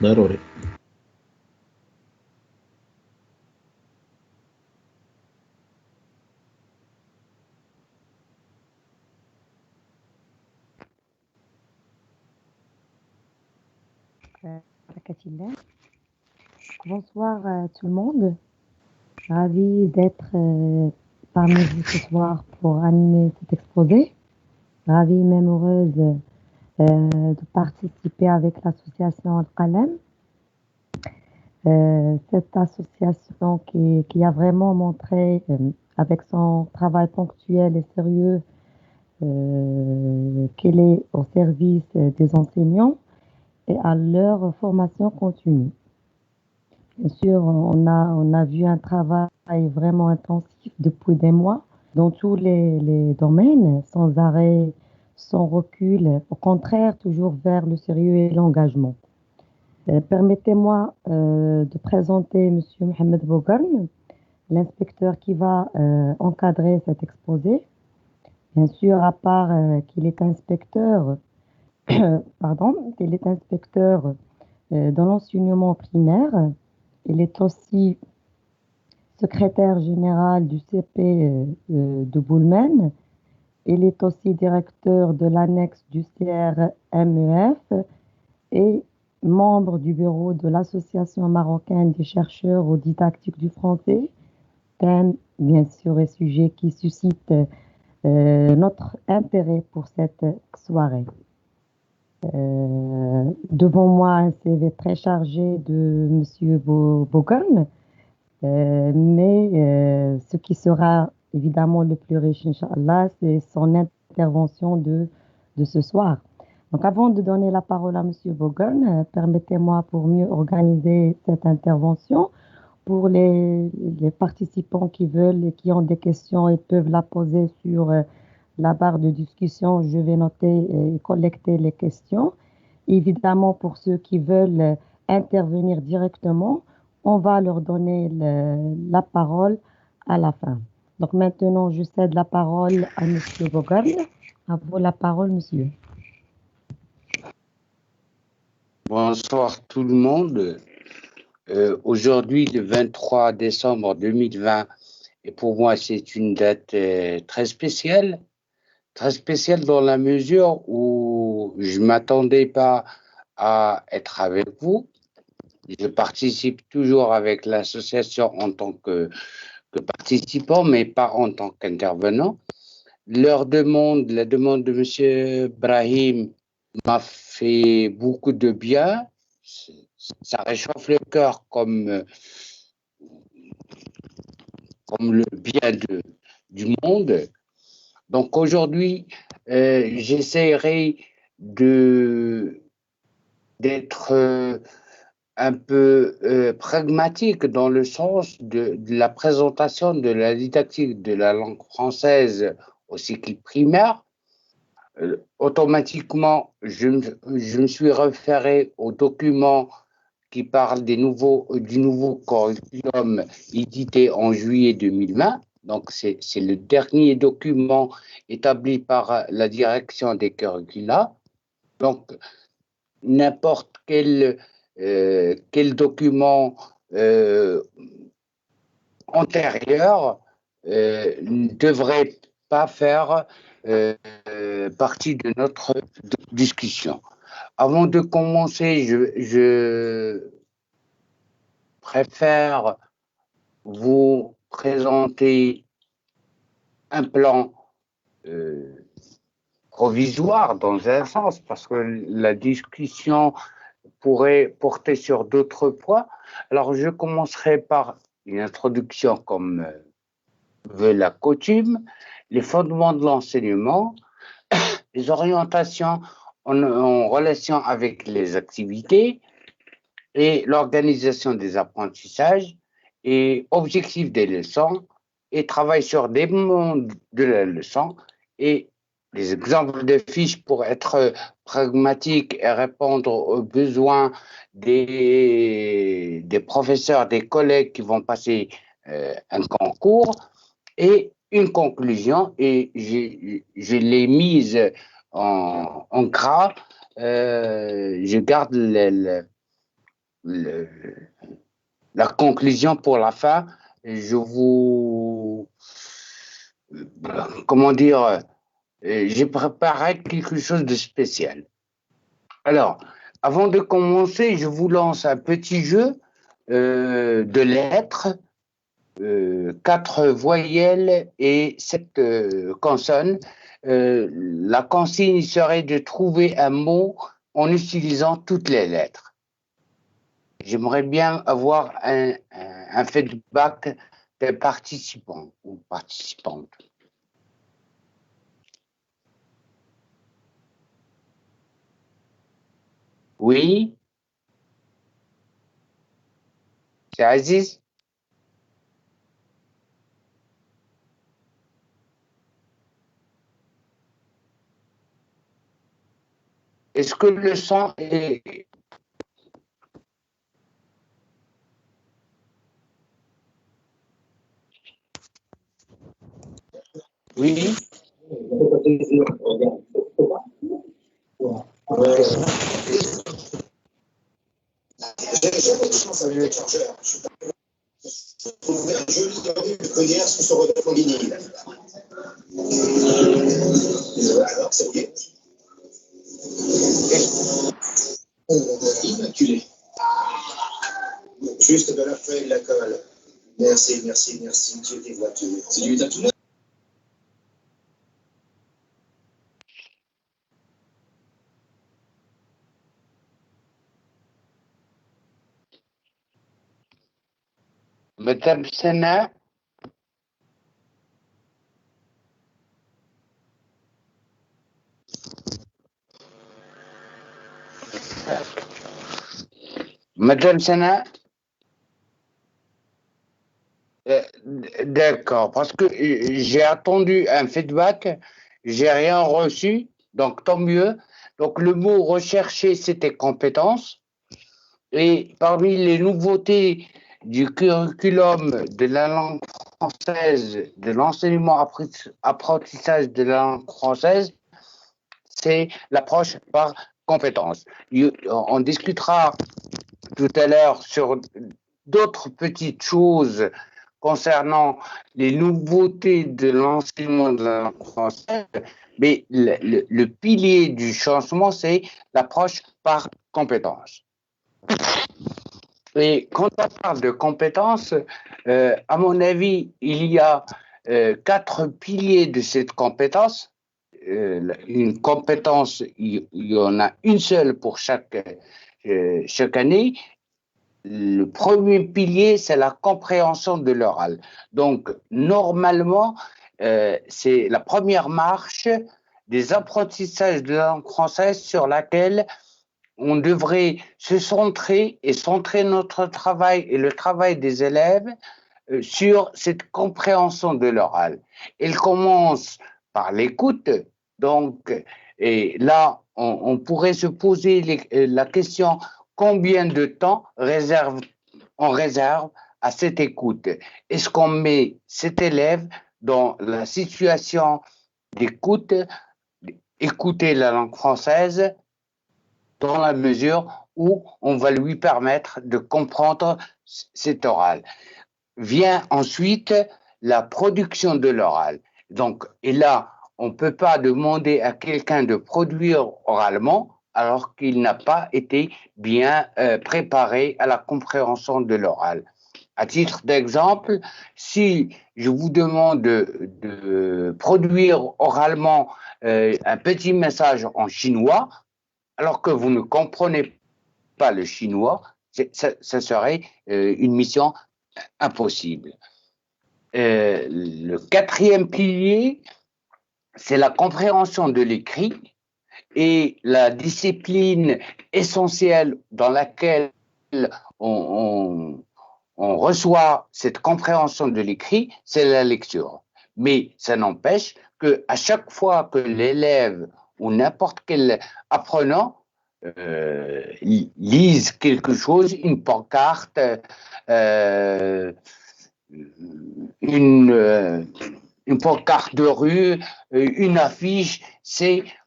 ضروري. Barakatillah. Bonsoir tout le monde. Ravi d'être parmi vous ce soir pour animer cet exposé. Ravie et même heureuse de participer avec l'association Al-Qalem. Cette association qui a vraiment montré, avec son travail ponctuel et sérieux, qu'elle est au service des enseignants et à leur formation continue. Bien sûr, on a vu un travail vraiment intensif depuis des mois dans tous les domaines, sans arrêt, sans recul, au contraire, toujours vers le sérieux et l'engagement. Permettez-moi de présenter M. Mohamed Bougarn, l'inspecteur qui va encadrer cet exposé. Bien sûr, à part qu'il est inspecteur, qu'il est inspecteur dans l'enseignement primaire, il est aussi secrétaire général du CP de Boulmen. Il est aussi directeur de l'annexe du CRMEF et membre du bureau de l'Association marocaine des chercheurs aux didactiques du français. Thème, bien sûr, et sujet qui suscite notre intérêt pour cette soirée. Devant moi, un CV très chargé de M. Bougarn, mais ce qui sera évidemment le plus riche, Inch'Allah, c'est son intervention de ce soir. Donc, avant de donner la parole à M. Bougarn, permettez-moi, pour mieux organiser cette intervention, pour les participants qui veulent et qui ont des questions, ils peuvent la poser sur la barre de discussion. Je vais noter et collecter les questions. Évidemment, pour ceux qui veulent intervenir directement, on va leur donner la parole à la fin. Donc maintenant, je cède la parole à M. Bougarn. À vous la parole, monsieur. Bonsoir tout le monde. Aujourd'hui, le 23 décembre 2020, et pour moi, c'est une date très spéciale dans la mesure où je ne m'attendais pas à être avec vous. Je participe toujours avec l'association en tant que participant, mais pas en tant qu'intervenant. La demande de M. Brahim m'a fait beaucoup de bien. Ça réchauffe le cœur comme le bien du monde. Donc aujourd'hui, j'essaierai d'être un peu pragmatique dans le sens de la présentation de la didactique de la langue française au cycle primaire. Automatiquement, je me suis référé au document qui parle du nouveau curriculum édité en juillet 2020. Donc, c'est le dernier document établi par la direction des curricula. Donc, n'importe quel document antérieur ne devrait pas faire partie de notre discussion. Avant de commencer, je préfère vous présenter un plan provisoire dans un sens, parce que la discussion pourrait porter sur d'autres points. Alors, je commencerai par une introduction comme veut la coutume, les fondements de l'enseignement, les orientations en relation avec les activités et l'organisation des apprentissages et objectifs des leçons et travail sur des moments de la leçon et les exemples de fiches pour être pragmatique et répondre aux besoins des professeurs, des collègues qui vont passer un concours et une conclusion, et je l'ai mise en gras. Je garde la conclusion pour la fin. Je vous, comment dire, j'ai préparé quelque chose de spécial. Alors, avant de commencer, je vous lance un petit jeu de lettres, 4 voyelles et 7 consonnes. La consigne serait de trouver un mot en utilisant toutes les lettres. J'aimerais bien avoir un feedback des participants ou participantes. Oui, c'est Aziz? Est-ce que le son est... Oui. Trouver un joli ordi de Cognière sous son redressement vinyle. Alors, c'est OK. Immaculé. Juste de la feuille et de la colle. Merci, merci, merci. Dieu des voitures. C'est du tatouage. Madame Sana, Madame Sana, d'accord, parce que j'ai attendu un feedback, j'ai rien reçu, donc tant mieux. Donc le mot recherché, c'était compétence. Et parmi les nouveautés du curriculum de la langue française, de l'enseignement apprentissage de la langue française, c'est l'approche par compétence. On discutera tout à l'heure sur d'autres petites choses concernant les nouveautés de l'enseignement de la langue française, mais le pilier du changement, c'est l'approche par compétence. Et quand on parle de compétences, à mon avis, il y a 4 piliers de cette compétence. Une compétence, il y en a une seule pour chaque année. Le premier pilier, c'est la compréhension de l'oral. Donc, normalement, c'est la première marche des apprentissages de la langue française sur laquelle on devrait se centrer et centrer notre travail et le travail des élèves sur cette compréhension de l'oral. Elle commence par l'écoute, donc, et là, on pourrait se poser la question combien de temps on réserve à cette écoute? Est-ce qu'on met cet élève dans la situation d'écoute, écouter la langue française, dans la mesure où on va lui permettre de comprendre cet oral? Vient ensuite la production de l'oral. Donc, et là, on ne peut pas demander à quelqu'un de produire oralement alors qu'il n'a pas été bien préparé à la compréhension de l'oral. À titre d'exemple, si je vous demande de produire oralement un petit message en chinois, alors que vous ne comprenez pas le chinois, ça serait une mission impossible. Le 4e pilier, c'est la compréhension de l'écrit et la discipline essentielle dans laquelle on reçoit cette compréhension de l'écrit, c'est la lecture. Mais ça n'empêche qu'à chaque fois que l'élève ou n'importe quel apprenant lise quelque chose, une pancarte, une pancarte de rue, une affiche,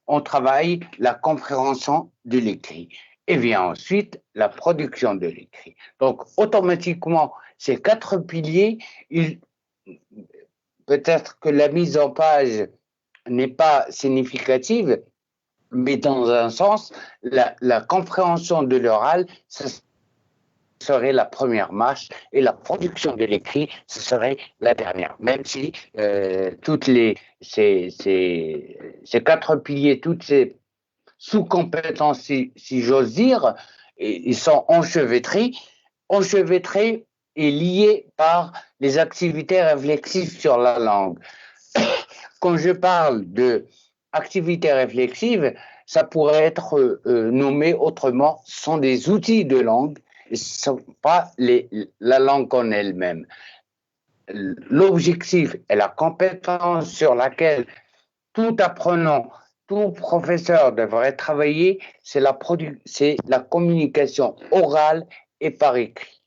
on travaille la compréhension de l'écrit. Et vient ensuite la production de l'écrit. Donc, automatiquement, ces 4 piliers, peut-être que la mise en page n'est pas significative, mais dans un sens, la compréhension de l'oral, ce serait la première marche et la production de l'écrit, ce serait la dernière. Même si toutes ces 4 piliers, toutes ces sous-compétences, si j'ose dire, ils sont enchevêtrés et liés par les activités réflexives sur la langue. Quand je parle d'activités réflexives, ça pourrait être nommé autrement, ce sont des outils de langue, ce ne sont pas la langue en elle-même. L'objectif et la compétence sur laquelle tout apprenant, tout professeur devrait travailler, c'est la communication orale et par écrit.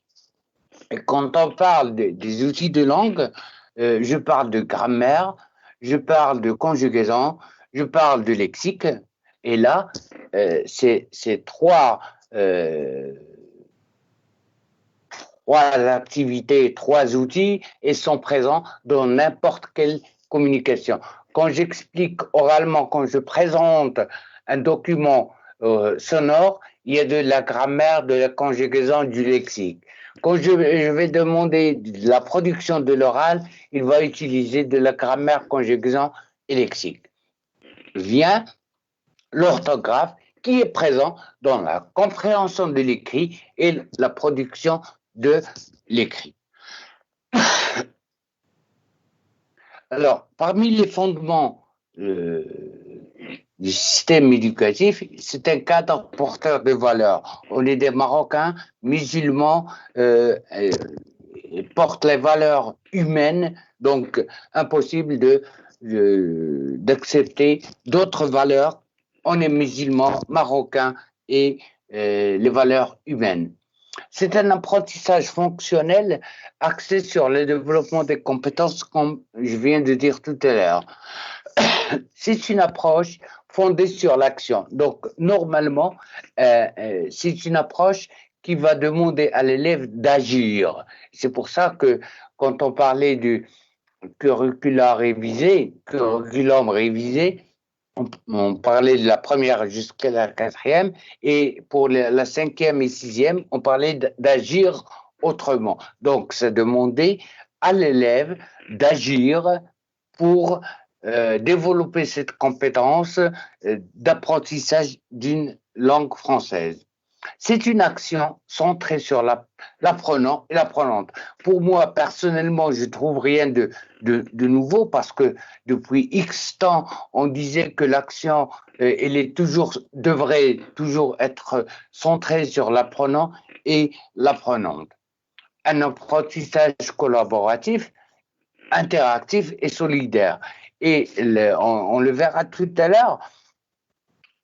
Et quand on parle des outils de langue, je parle de grammaire, je parle de conjugaison, je parle de lexique. Et là, ces 3 activités, 3 outils, et sont présents dans n'importe quelle communication. Quand j'explique oralement, quand je présente un document sonore, il y a de la grammaire, de la conjugaison, du lexique. Quand je vais demander de la production de l'oral, il va utiliser de la grammaire, conjugaison et lexique. Vient l'orthographe qui est présent dans la compréhension de l'écrit et la production de l'écrit. Alors, parmi les fondements du système éducatif, c'est un cadre porteur de valeurs. On est des Marocains musulmans, portent les valeurs humaines, donc impossible d'accepter d'autres valeurs. On est musulmans, marocains et les valeurs humaines. C'est un apprentissage fonctionnel axé sur le développement des compétences, comme je viens de dire tout à l'heure. C'est une approche fondée sur l'action. Donc, normalement, c'est une approche qui va demander à l'élève d'agir. C'est pour ça que quand on parlait du curriculum révisé, on parlait de la première jusqu'à la 4e, et pour la 5e et 6e, on parlait d'agir autrement. Donc, c'est demander à l'élève d'agir pour développer cette compétence d'apprentissage d'une langue française. C'est une action centrée sur l'apprenant et l'apprenante. Pour moi, personnellement, je trouve rien de nouveau, parce que depuis X temps, on disait que l'action devrait toujours être centrée sur l'apprenant et l'apprenante. Un apprentissage collaboratif, interactif et solidaire. Et on le verra tout à l'heure,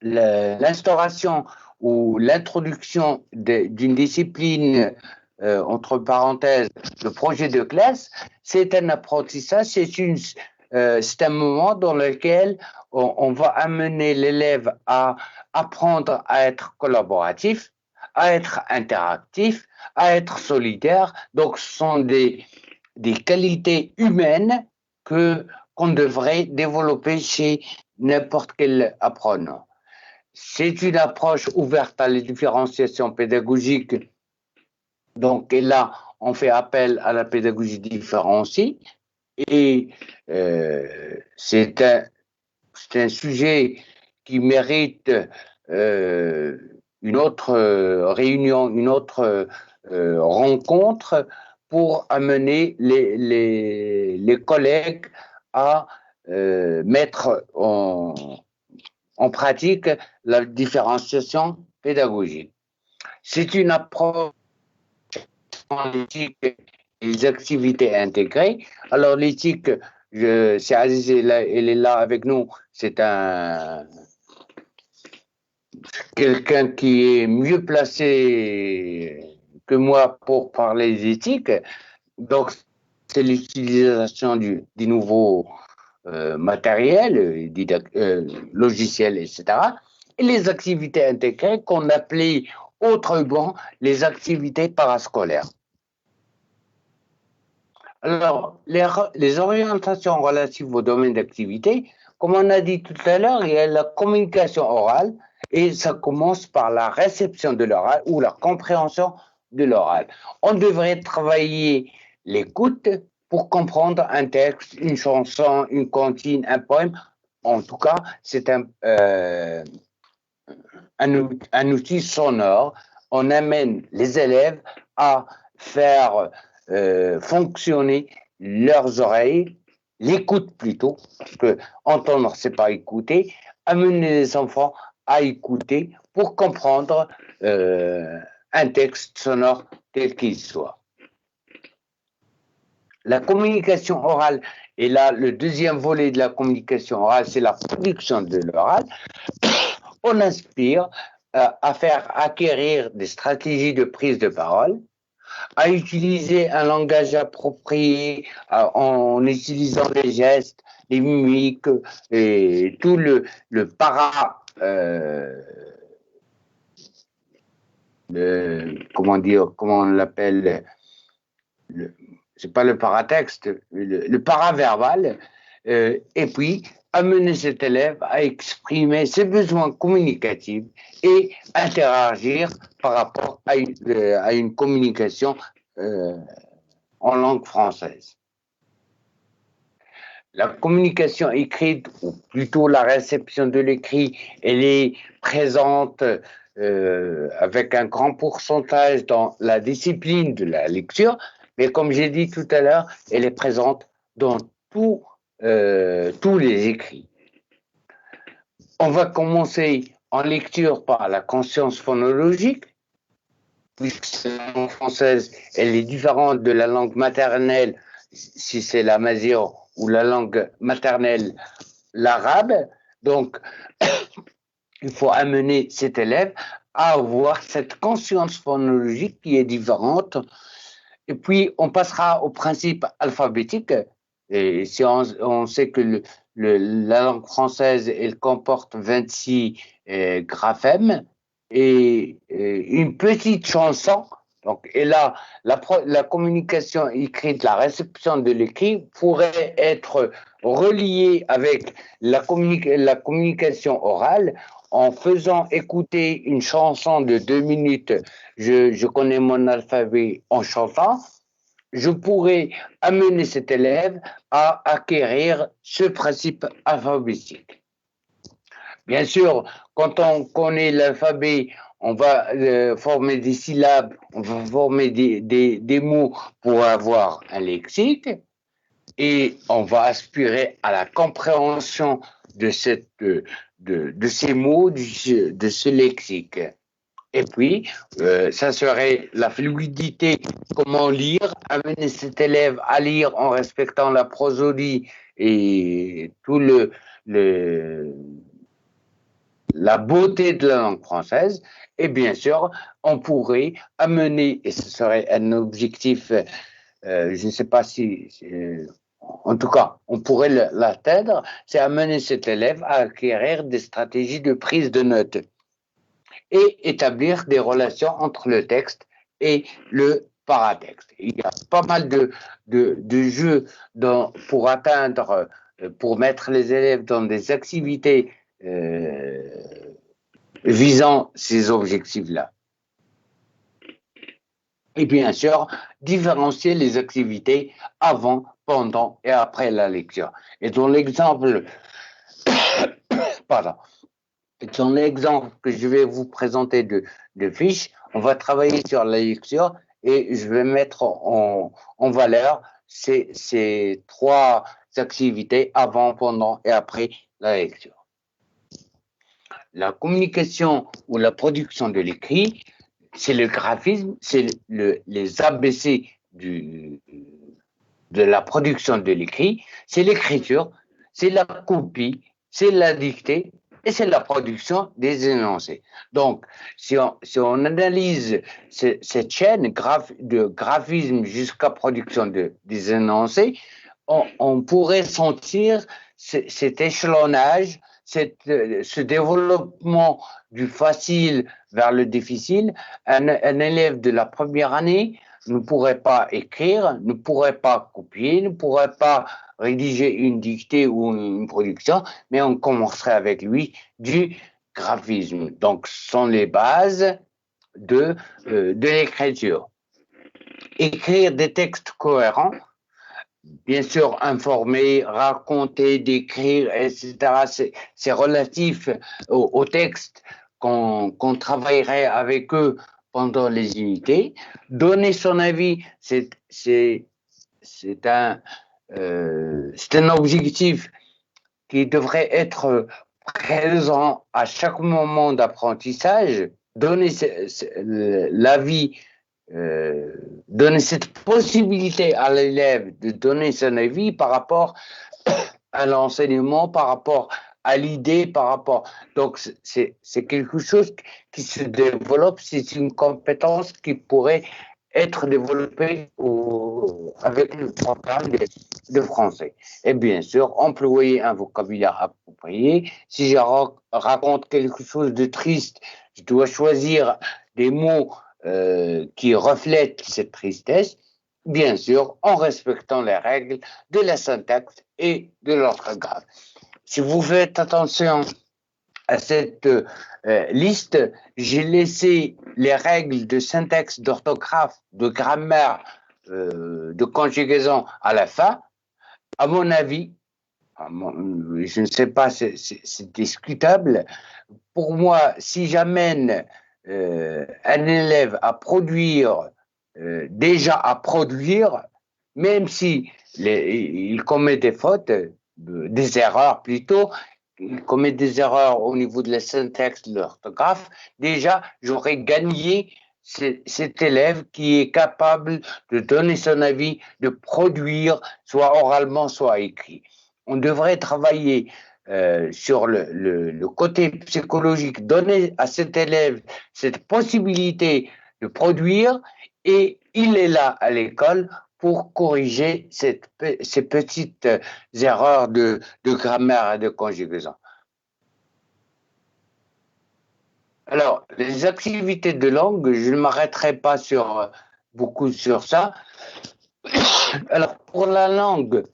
l'instauration ou l'introduction d'une discipline, entre parenthèses, le projet de classe, c'est un apprentissage, c'est un moment dans lequel on va amener l'élève à apprendre à être collaboratif, à être interactif, à être solidaire. Donc, ce sont des qualités humaines qu'on devrait développer chez n'importe quel apprenant. C'est une approche ouverte à la différenciation pédagogique. Donc, et là, on fait appel à la pédagogie différenciée. Et c'est un sujet qui mérite une autre réunion, une autre rencontre pour amener les collègues à mettre en pratique la différenciation pédagogique. C'est une approche en éthique et les activités intégrées. Alors l'éthique, c'est Aziz, elle est là avec nous, c'est quelqu'un qui est mieux placé que moi pour parler d'éthique. Donc c'est l'utilisation des nouveaux matériels, logiciels, etc. Et les activités intégrées qu'on appelait autrement les activités parascolaires. Alors, les orientations relatives au domaine d'activité, comme on a dit tout à l'heure, il y a la communication orale et ça commence par la réception de l'oral ou la compréhension de l'oral. On devrait travailler l'écoute pour comprendre un texte, une chanson, une comptine, un poème. En tout cas, c'est un outil sonore. On amène les élèves à faire fonctionner leurs oreilles, l'écoute plutôt, parce que entendre, c'est pas écouter, amener les enfants à écouter pour comprendre un texte sonore tel qu'il soit. La communication orale, et là, le deuxième volet de la communication orale, c'est la production de l'oral. On inspire à faire acquérir des stratégies de prise de parole, à utiliser un langage approprié en utilisant les gestes, les mimiques et tout le comment on l'appelle, c'est pas le paratexte, le paraverbal, et puis amener cet élève à exprimer ses besoins communicatifs et interagir par rapport à une communication en langue française. La communication écrite, ou plutôt la réception de l'écrit, elle est présente avec un grand pourcentage dans la discipline de la lecture, mais comme j'ai dit tout à l'heure, elle est présente dans tous les écrits. On va commencer en lecture par la conscience phonologique, puisque la langue française, elle est différente de la langue maternelle, si c'est la mazire, ou la langue maternelle, l'arabe. Donc, il faut amener cet élève à avoir cette conscience phonologique qui est différente. Et puis, on passera au principe alphabétique. Et si on sait que la langue française, elle comporte 26 graphèmes et une petite chanson. Donc, et là, la communication écrite, la réception de l'écrit pourrait être reliée avec la communication orale en faisant écouter une chanson de 2 minutes. Je connais mon alphabet en chantant. Je pourrais amener cet élève à acquérir ce principe alphabétique. Bien sûr, quand on connaît l'alphabet, on va former des syllabes, on va former des mots pour avoir un lexique et on va aspirer à la compréhension de ces mots, de ce lexique. Et puis, ça serait la fluidité, comment lire, amener cet élève à lire en respectant la prosodie et tout la beauté de la langue française. Et bien sûr, on pourrait amener, et ce serait un objectif, je ne sais pas si en tout cas, on pourrait l'atteindre, c'est amener cet élève à acquérir des stratégies de prise de notes et établir des relations entre le texte et le paratexte. Il y a pas mal de jeux pour atteindre, pour mettre les élèves dans des activités visant ces objectifs-là. Et bien sûr, différencier les activités avant, pendant et après la lecture. Et dans l'exemple, dans l'exemple que je vais vous présenter de fiche, on va travailler sur la lecture et je vais mettre en valeur ces 3 activités avant, pendant et après la lecture. La communication ou la production de l'écrit, c'est le graphisme, c'est les ABC de la production de l'écrit, c'est l'écriture, c'est la copie, c'est la dictée et c'est la production des énoncés. Donc, si on analyse cette chaîne de graphisme jusqu'à production des énoncés, on pourrait sentir cet échelonnage, ce développement du facile vers le difficile, un élève de la première année ne pourrait pas écrire, ne pourrait pas copier, ne pourrait pas rédiger une dictée ou une production, mais on commencerait avec lui du graphisme. Donc, ce sont les bases de l'écriture. Écrire des textes cohérents, bien sûr informer, raconter, décrire, etc. C'est relatif au texte qu'on travaillerait avec eux pendant les unités. Donner son avis, c'est un objectif qui devrait être présent à chaque moment d'apprentissage. Donner l'avis, donner cette possibilité à l'élève de donner son avis par rapport à l'enseignement, par rapport à l'idée, par rapport. Donc, c'est quelque chose qui se développe, c'est une compétence qui pourrait être développée avec le programme de français. Et bien sûr, employer un vocabulaire approprié. Si je raconte quelque chose de triste, je dois choisir des mots qui reflètent cette tristesse, bien sûr, en respectant les règles de la syntaxe et de l'orthographe. Si vous faites attention à cette liste, j'ai laissé les règles de syntaxe, d'orthographe, de grammaire, de conjugaison à la fin. À mon avis, je ne sais pas, c'est discutable. Pour moi, si j'amène un élève à produire, déjà à produire, même si il commet des fautes, des erreurs plutôt, il commet des erreurs au niveau de la syntaxe, de l'orthographe, déjà j'aurais gagné cet élève qui est capable de donner son avis, de produire, soit oralement, soit écrit. On devrait travailler sur le côté psychologique, donner à cet élève cette possibilité de produire, et il est là à l'école pour corriger ces petites erreurs de grammaire et de conjugaison. Alors, les activités de langue, je ne m'arrêterai pas beaucoup sur ça. Alors, pour la langue,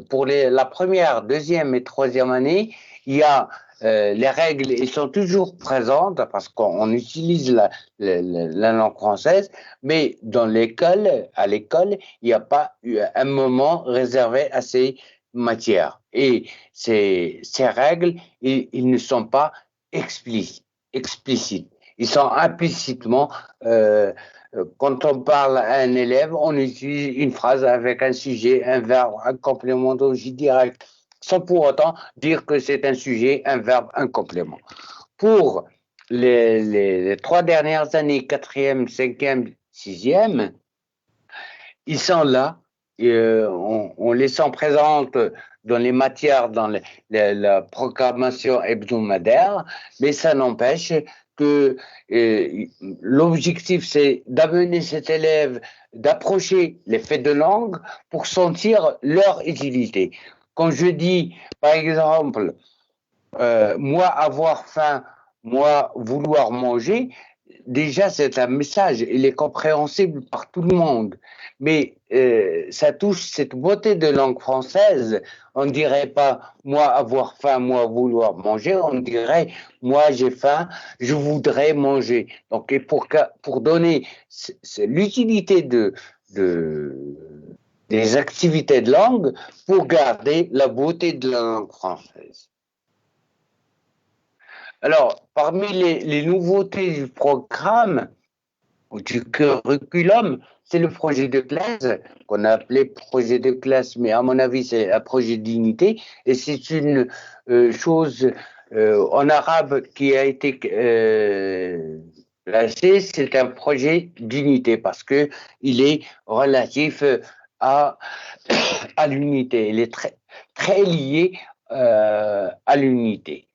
pour la première, deuxième et troisième année, il y a les règles, elles sont toujours présentes parce qu'on utilise la langue française, mais à l'école, il n'y a pas eu un moment réservé à ces matières. Et ces règles, ils ne sont pas explicites. Ils sont implicitement quand on parle à un élève, on utilise une phrase avec un sujet, un verbe, un complément d'objet direct, sans pour autant dire que c'est un sujet, un verbe, un complément. Pour les 3 dernières années, 4e, 5e, 6e, ils sont là, on les sent présentes dans les matières, dans la programmation hebdomadaire, mais ça n'empêche que l'objectif, c'est d'amener cet élève, d'approcher les faits de langue pour sentir leur utilité. Quand je dis, par exemple, moi avoir faim, moi vouloir manger, déjà c'est un message, il est compréhensible par tout le monde, mais ça touche cette beauté de langue française. On ne dirait pas moi avoir faim, moi vouloir manger, on dirait moi j'ai faim, je voudrais manger. Donc et pour donner l'utilité des activités de langue pour garder la beauté de la langue française. Alors, parmi les nouveautés du programme ou du curriculum, c'est le projet de classe, qu'on a appelé projet de classe, mais à mon avis, c'est un projet d'unité, et c'est une chose en arabe qui a été placé, c'est un projet d'unité, parce que il est relatif à l'unité, il est très, très lié à l'unité.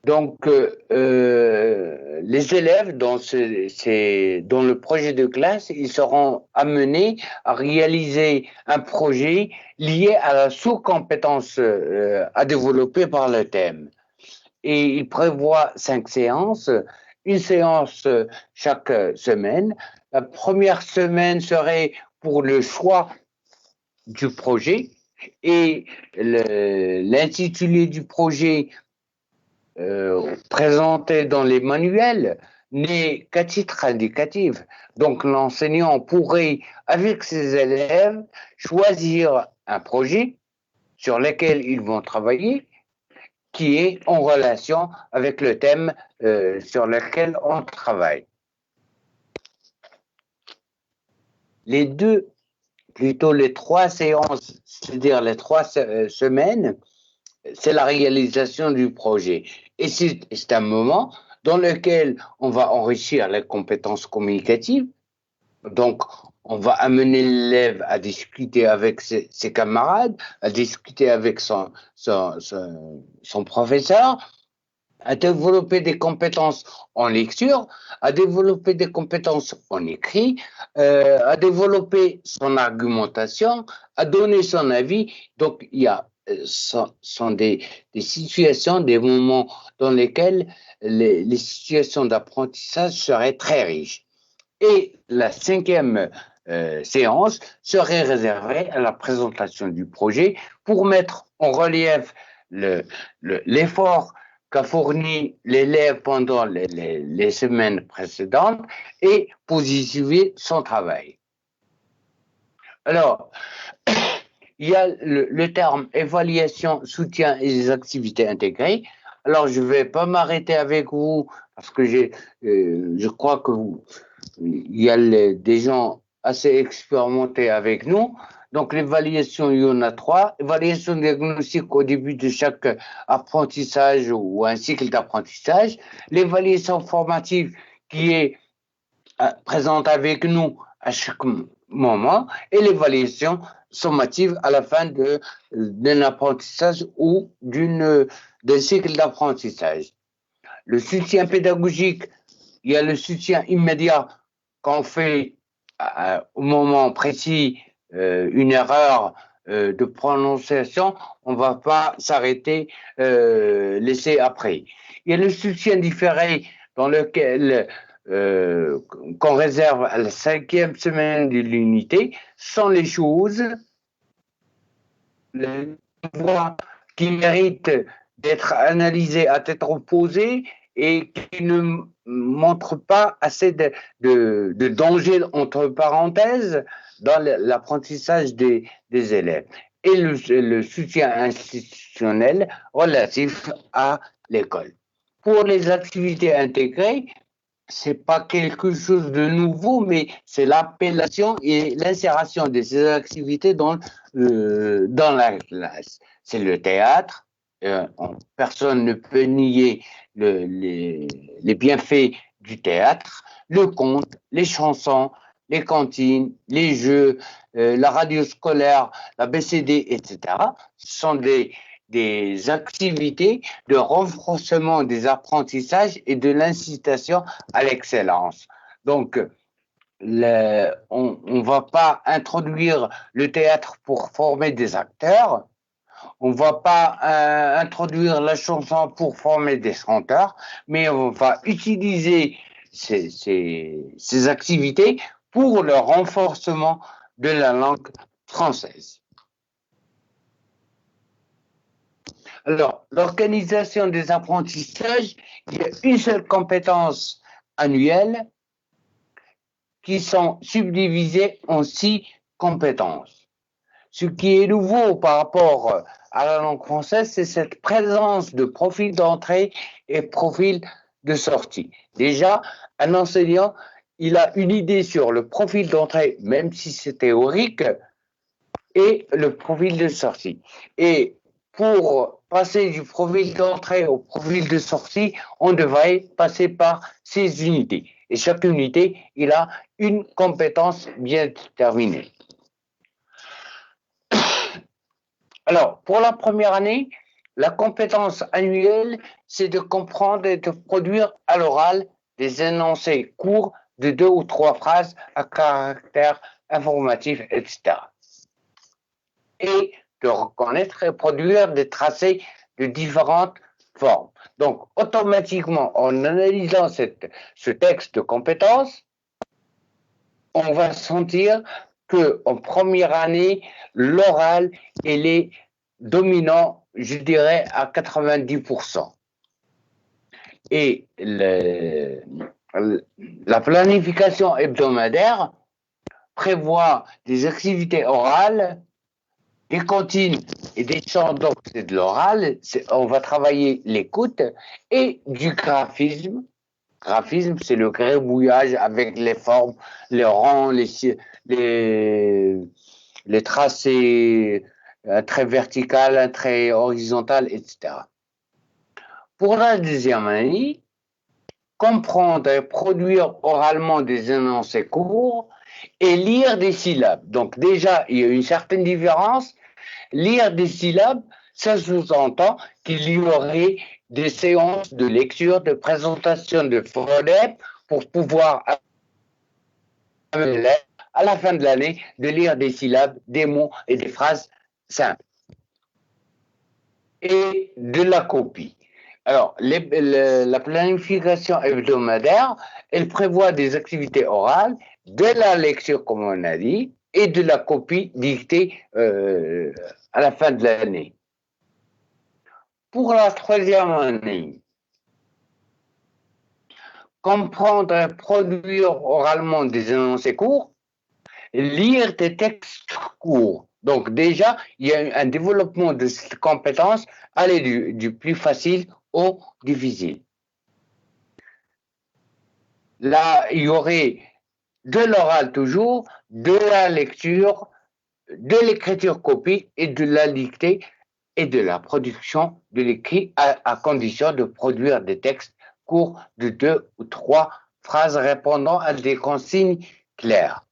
Donc, les élèves dans le projet de classe, ils seront amenés à réaliser un projet lié à la sous-compétence à développer par le thème. Et il prévoit 5 séances, une séance chaque semaine. La première semaine serait pour le choix du projet et l'intitulé du projet présenté dans les manuels n'est qu'à titre indicatif. Donc l'enseignant pourrait, avec ses élèves, choisir un projet sur lequel ils vont travailler qui est en relation avec le thème sur lequel on travaille. Les 3 séances, c'est-à-dire les 3 semaines, c'est la réalisation du projet. Et c'est un moment dans lequel on va enrichir les compétences communicatives. Donc, on va amener l'élève à discuter avec ses camarades, à discuter avec son professeur, à développer des compétences en lecture, à développer des compétences en écrit, à développer son argumentation, à donner son avis. Donc, il y a sont des situations, des moments dans lesquels les situations d'apprentissage seraient très riches. Et la 5e séance serait réservée à la présentation du projet pour mettre en relief l'effort qu'a fourni l'élève pendant les semaines précédentes et positiver son travail. Alors, il y a le terme évaluation, soutien et les activités intégrées. Alors, je ne vais pas m'arrêter avec vous parce que je crois que il y a des gens assez expérimentés avec nous. Donc, l'évaluation, il y en a 3. Évaluation diagnostique au début de chaque apprentissage ou un cycle d'apprentissage. L'évaluation formative qui est présente avec nous à chaque moment. Et l'évaluation sommative à la fin d'un apprentissage ou d'un cycle d'apprentissage. Le soutien pédagogique, il y a le soutien immédiat qu'on fait au moment précis une erreur de prononciation, on ne va pas s'arrêter, laisser après. Il y a le soutien différé dans lequel qu'on réserve à la 5e semaine de l'unité, sont les choses, les voies qui méritent d'être analysées à tête reposée et qui ne montrent pas assez de danger, entre parenthèses, dans l'apprentissage des élèves. Et le soutien institutionnel relatif à l'école. Pour les activités intégrées, c'est pas quelque chose de nouveau, mais c'est l'appellation et l'insération de ces activités dans la classe. C'est le théâtre. Personne ne peut nier les bienfaits du théâtre. Le conte, les chansons, les cantines, les jeux, la radio scolaire, la BCD, etc. Ce sont des activités de renforcement des apprentissages et de l'incitation à l'excellence. Donc, on ne va pas introduire le théâtre pour former des acteurs, on ne va pas introduire la chanson pour former des chanteurs, mais on va utiliser ces activités pour le renforcement de la langue française. Alors, l'organisation des apprentissages, il y a une seule compétence annuelle qui sont subdivisées en 6 compétences. Ce qui est nouveau par rapport à la langue française, c'est cette présence de profil d'entrée et profil de sortie. Déjà, un enseignant, il a une idée sur le profil d'entrée, même si c'est théorique, et le profil de sortie. Et pour passer du profil d'entrée au profil de sortie, on devrait passer par ces unités. Et chaque unité, il a une compétence bien déterminée. Alors, pour la première année, la compétence annuelle, c'est de comprendre et de produire à l'oral des énoncés courts de 2 ou 3 phrases à caractère informatif, etc. Et de reconnaître et produire des tracés de différentes formes. Donc, automatiquement, en analysant ce texte de compétences, on va sentir qu'en première année, l'oral, il est dominant, je dirais, à 90%. Et la planification hebdomadaire prévoit des activités orales, des comptines et des chants, donc c'est de l'oral. On va travailler l'écoute et du graphisme. Graphisme, c'est le gribouillage avec les formes, les rangs, les tracés, un trait vertical, un trait horizontal, etc. Pour la deuxième année, comprendre et produire oralement des énoncés courts et lire des syllabes. Donc déjà, il y a une certaine différence. Lire des syllabes, ça sous-entend qu'il y aurait des séances de lecture, de présentation de phonèmes pour pouvoir, à la fin de l'année, de lire des syllabes, des mots et des phrases simples. Et de la copie. Alors, la planification hebdomadaire, elle prévoit des activités orales, de la lecture, comme on a dit, et de la copie dictée à la fin de l'année. Pour la troisième année, comprendre et produire oralement des énoncés courts, lire des textes courts. Donc déjà, il y a un développement de cette compétence, aller du plus facile au difficile. Là, il y aurait de l'oral toujours, de la lecture, de l'écriture copie et de la dictée et de la production de l'écrit à condition de produire des textes courts de 2 ou 3 phrases répondant à des consignes claires.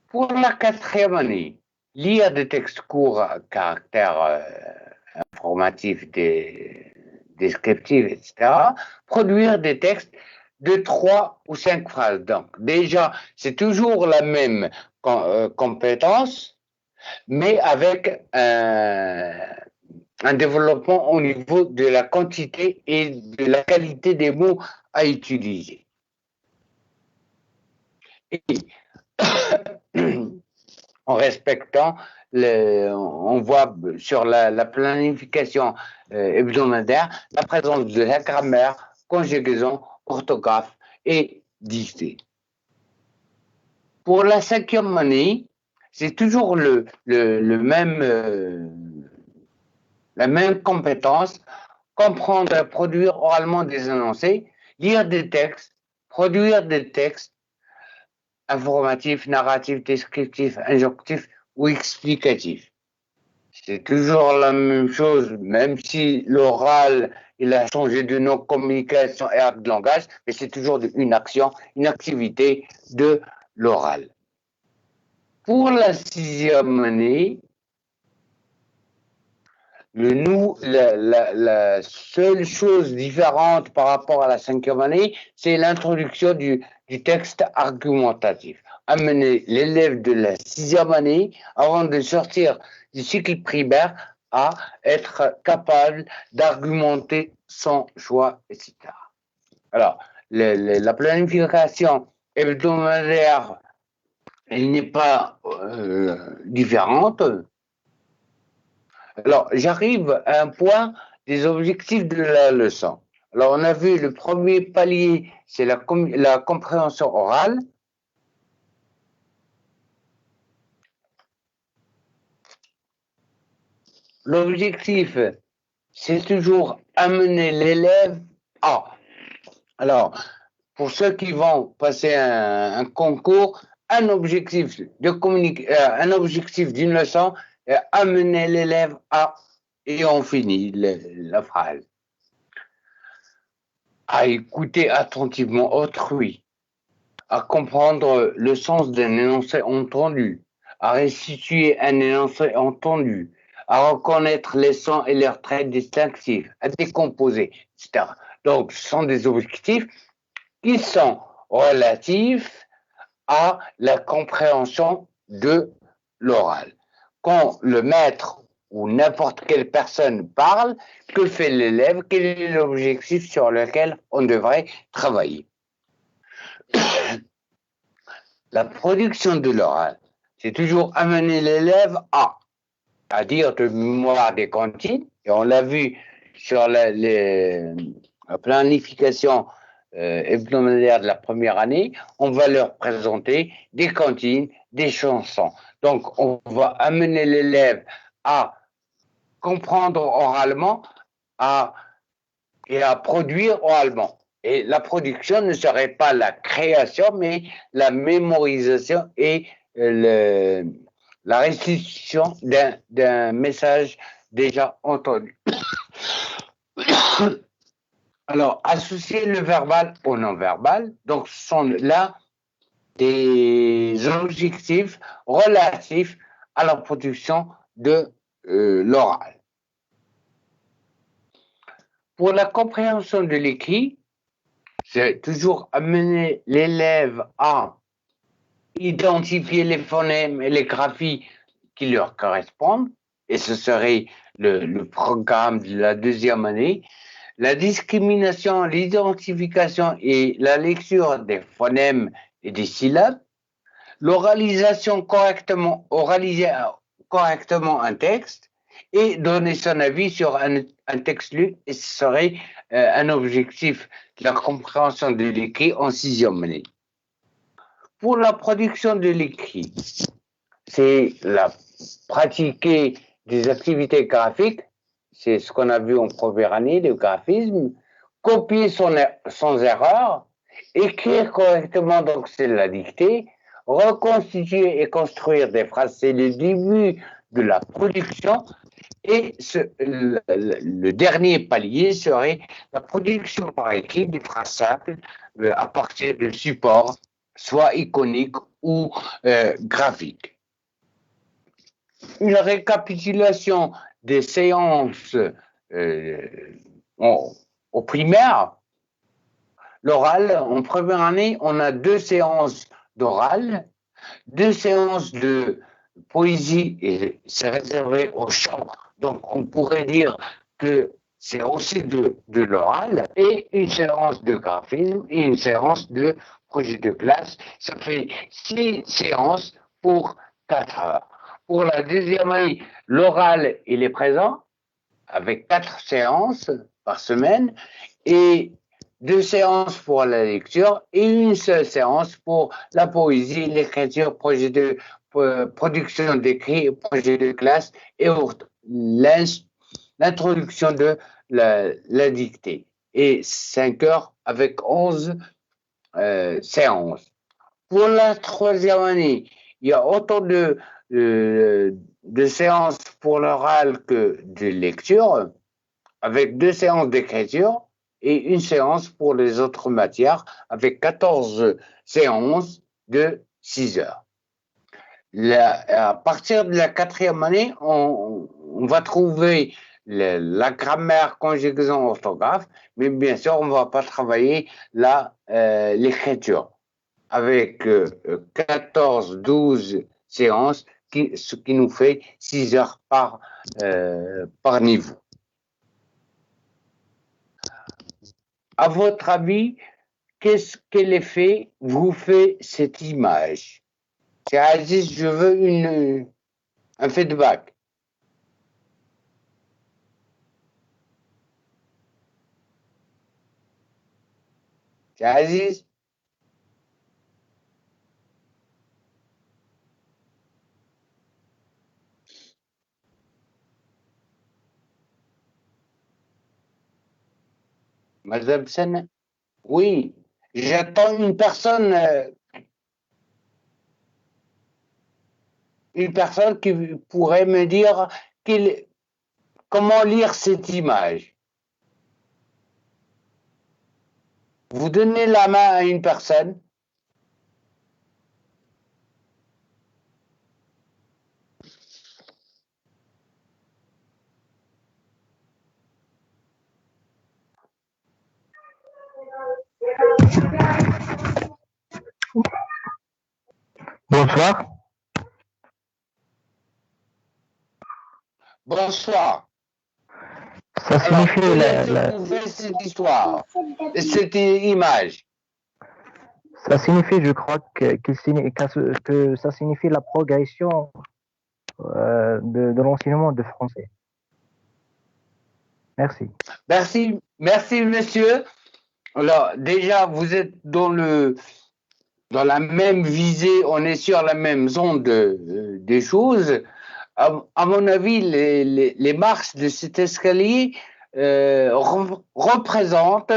Pour la quatrième année, lire des textes courts à caractère informatif, descriptif, etc. Produire des textes de 3 ou 5 phrases. Donc déjà, c'est toujours la même compétence, mais avec un développement au niveau de la quantité et de la qualité des mots à utiliser. Et en respectant, on voit sur la planification hebdomadaire la présence de la grammaire, conjugaison, orthographe et dictée. Pour la cinquième année, c'est toujours la même compétence, comprendre et produire oralement des énoncés, lire des textes, produire des textes informatifs, narratifs, descriptifs, injonctifs ou explicatifs. C'est toujours la même chose, même si l'oral, il a changé de nom, communication et art de langage, mais c'est toujours une action, une activité de l'oral. Pour la sixième année, la seule chose différente par rapport à la cinquième année, c'est l'introduction du texte argumentatif. Amener l'élève de la sixième année, avant de sortir du cycle primaire, à être capable d'argumenter son choix, etc. Alors, la planification hebdomadaire, elle n'est pas différente. Alors, j'arrive à un point des objectifs de la leçon. Alors, on a vu le premier palier, c'est la compréhension orale. L'objectif, c'est toujours amener l'élève à. Alors, pour ceux qui vont passer un concours, un objectif un objectif d'une leçon, amener l'élève à, et on finit la phrase. À écouter attentivement autrui, à comprendre le sens d'un énoncé entendu, à restituer un énoncé entendu, à reconnaître les sons et leurs traits distinctifs, à décomposer, etc. Donc, ce sont des objectifs qui sont relatifs à la compréhension de l'oral. Quand le maître ou n'importe quelle personne parle, que fait l'élève? Quel est l'objectif sur lequel on devrait travailler? La production de l'oral, c'est toujours amener l'élève à dire de mémoire des comptines, et on l'a vu sur la planification hebdomadaire de la première année, on va leur présenter des comptines, des chansons. Donc, on va amener l'élève à comprendre oralement et à produire oralement. Et la production ne serait pas la création, mais la mémorisation et la restitution d'un message déjà entendu. Alors, associer le verbal au non-verbal, donc ce sont là des objectifs relatifs à la production de l'oral. Pour la compréhension de l'écrit, c'est toujours amener l'élève à identifier les phonèmes et les graphies qui leur correspondent, et ce serait le programme de la deuxième année. La discrimination, l'identification et la lecture des phonèmes et des syllabes, l'oralisation oraliser correctement un texte et donner son avis sur un texte lu, et ce serait un objectif de la compréhension de l'écrit en sixième année. Pour la production de l'écrit, c'est pratiquer des activités graphiques, c'est ce qu'on a vu en première année, le graphisme, copier sans erreur, écrire correctement, donc c'est la dictée, reconstituer et construire des phrases, c'est le début de la production, et le dernier palier serait la production par écrit des phrases simples à partir de supports, soit iconiques ou graphiques. Une récapitulation des séances au primaire. L'oral, en première année, on a 2 séances d'oral, 2 séances de poésie, et c'est réservé au chant. Donc, on pourrait dire que c'est aussi de l'oral, et une séance de graphisme et une séance de projet de classe. Ça fait 6 séances pour 4 heures. Pour la deuxième année, l'oral, il est présent avec 4 séances par semaine et 2 séances pour la lecture et une seule séance pour la poésie, l'écriture, projet de production d'écrit, projet de classe et l'introduction de la dictée. Et 5 heures avec 11 séances. Pour la troisième année, il y a autant de séances pour l'oral que de lecture, avec 2 séances d'écriture et une séance pour les autres matières, avec 14 séances de 6 heures. À partir de la quatrième année, on va trouver la grammaire, conjugaison, orthographe, mais bien sûr, on ne va pas travailler l'écriture, avec 14-12 séances, ce qui nous fait 6 heures par niveau. À votre avis, quel effet vous fait cette image? C'est Aziz, je veux un feedback. C'est Aziz? Madame Sen? Oui, j'attends une personne qui pourrait me dire comment lire cette image. Vous donnez la main à une personne. Bonsoir. Bonsoir. Ça Alors, signifie quelle est cette histoire, cette image? ça signifie, je crois, que ça signifie la progression de l'enseignement de français. Merci. Merci, monsieur. Alors, déjà, vous êtes dans la même visée, on est sur la même zone des choses. À mon avis, les marches de cet escalier représentent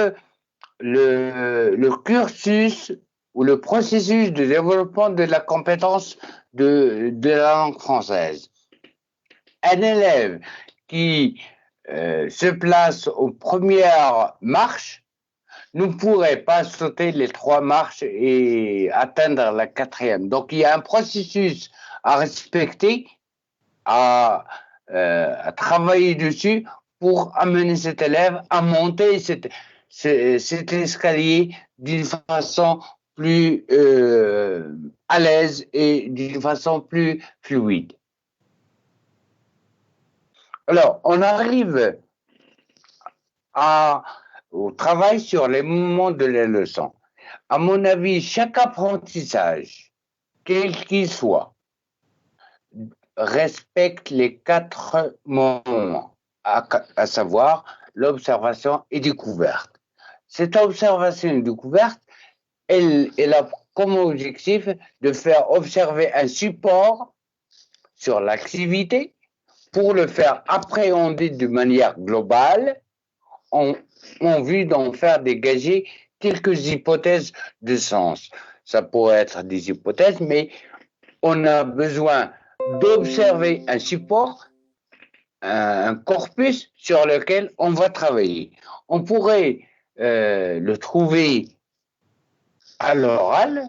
le cursus ou le processus de développement de la compétence de la langue française. Un élève qui se place aux premières marches ne pourrait pas sauter les 3 marches et atteindre la 4e. Donc, il y a un processus à respecter, à travailler dessus pour amener cet élève à monter cet escalier d'une façon plus à l'aise et d'une façon plus fluide. Alors, on arrive au travail sur les mouvements de la leçon. À mon avis, chaque apprentissage, quel qu'il soit, respecte les 4 moments, à savoir l'observation et découverte. Cette observation et découverte, elle a comme objectif de faire observer un support sur l'activité pour le faire appréhender de manière globale en vue d'en faire dégager quelques hypothèses de sens. Ça pourrait être des hypothèses, mais on a besoin d'observer un support, un corpus sur lequel on va travailler. On pourrait le trouver à l'oral,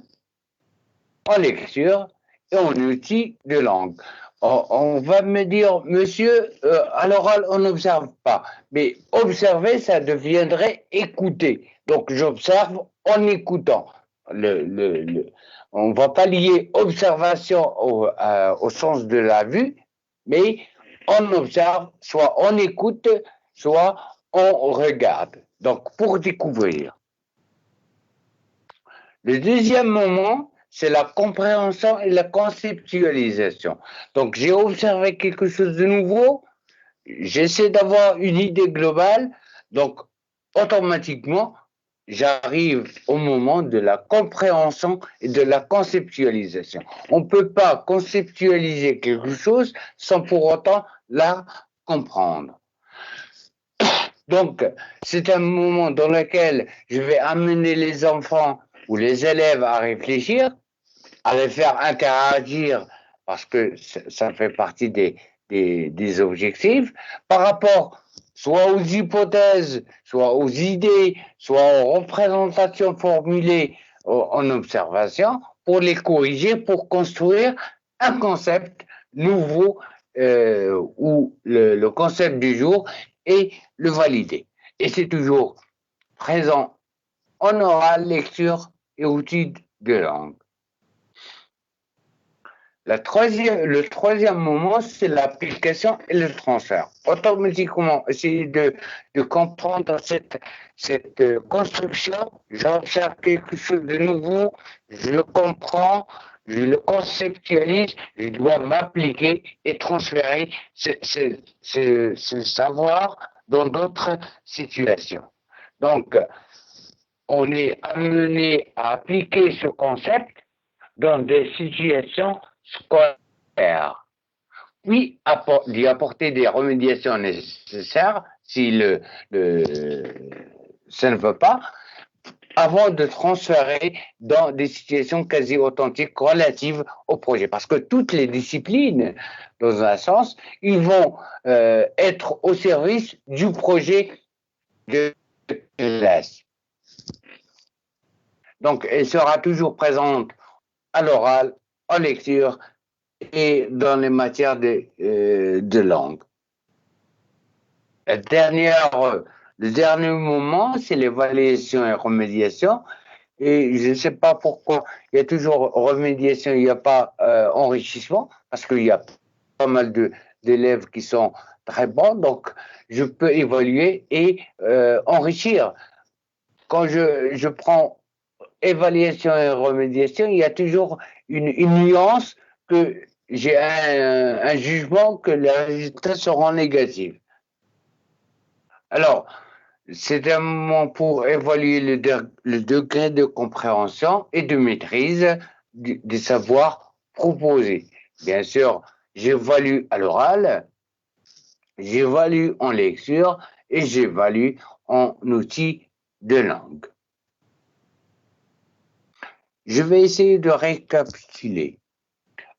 en lecture et en outil de langue. On va me dire, monsieur, à l'oral, on n'observe pas. Mais observer, ça deviendrait écouter. Donc, j'observe en écoutant. On ne va pas lier observation au sens de la vue, mais on observe, soit on écoute, soit on regarde. Donc, pour découvrir. Le deuxième moment, c'est la compréhension et la conceptualisation. Donc, j'ai observé quelque chose de nouveau, j'essaie d'avoir une idée globale, donc automatiquement, j'arrive au moment de la compréhension et de la conceptualisation. On ne peut pas conceptualiser quelque chose sans pour autant la comprendre. Donc, c'est un moment dans lequel je vais amener les enfants ou les élèves à réfléchir, à les faire interagir, parce que ça fait partie des objectifs, par rapport soit aux hypothèses, soit aux idées, soit aux représentations formulées en observation, pour les corriger, pour construire un concept nouveau ou le concept du jour et le valider. Et c'est toujours présent en oral, lecture et outils de langue. Le troisième moment, c'est l'application et le transfert. Automatiquement, essayer de comprendre cette construction. J'observe quelque chose de nouveau, je le comprends, je le conceptualise, je dois m'appliquer et transférer ce savoir dans d'autres situations. Donc, on est amené à appliquer ce concept dans des situations scolaires. Puis, d'y apporter des remédiations nécessaires si ça ne veut pas, avant de transférer dans des situations quasi authentiques relatives au projet. Parce que toutes les disciplines, dans un sens, ils vont être au service du projet de classe. Donc, elle sera toujours présente à l'oral, en lecture et dans les matières de langue. Le dernier moment, c'est l'évaluation et remédiation. et je ne sais pas pourquoi il y a toujours remédiation, il n'y a pas enrichissement, parce qu'il y a pas mal d'élèves qui sont très bons, donc je peux évaluer et enrichir. Quand je prends évaluation et remédiation, il y a toujours une nuance que j'ai un jugement que les résultats seront négatifs. Alors, c'est un moment pour évaluer le degré de compréhension et de maîtrise des savoirs proposés. Bien sûr, j'évalue à l'oral, j'évalue en lecture et j'évalue en outil de langue. Je vais essayer de récapituler.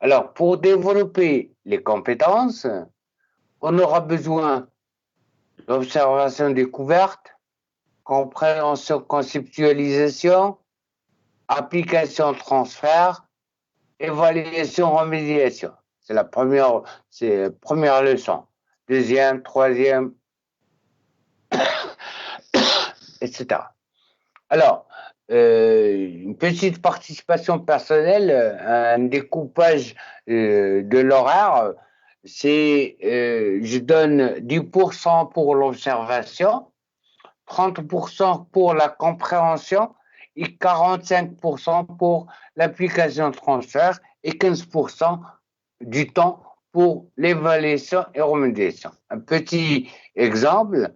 Alors, pour développer les compétences, on aura besoin d'observation découverte, compréhension conceptualisation, application transfert, évaluation remédiation. C'est la première leçon. Deuxième, troisième, etc. Alors, une petite participation personnelle, un découpage de l'horaire, c'est je donne 10% pour l'observation, 30% pour la compréhension et 45% pour l'application transfert et 15% du temps pour l'évaluation et remédiation. Un petit exemple,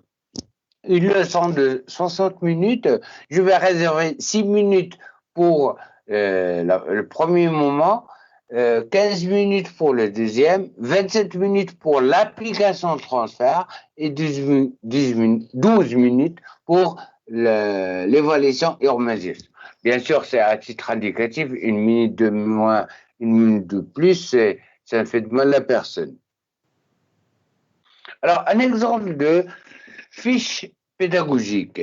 une leçon de 60 minutes, je vais réserver 6 minutes pour le premier moment, 15 minutes pour le deuxième, 27 minutes pour l'application transfert et 12 minutes pour l'évaluation et remédiation. Bien sûr, c'est à titre indicatif, une minute de moins, une minute de plus, ça ne fait de mal à personne. Alors, un exemple de fiche pédagogique.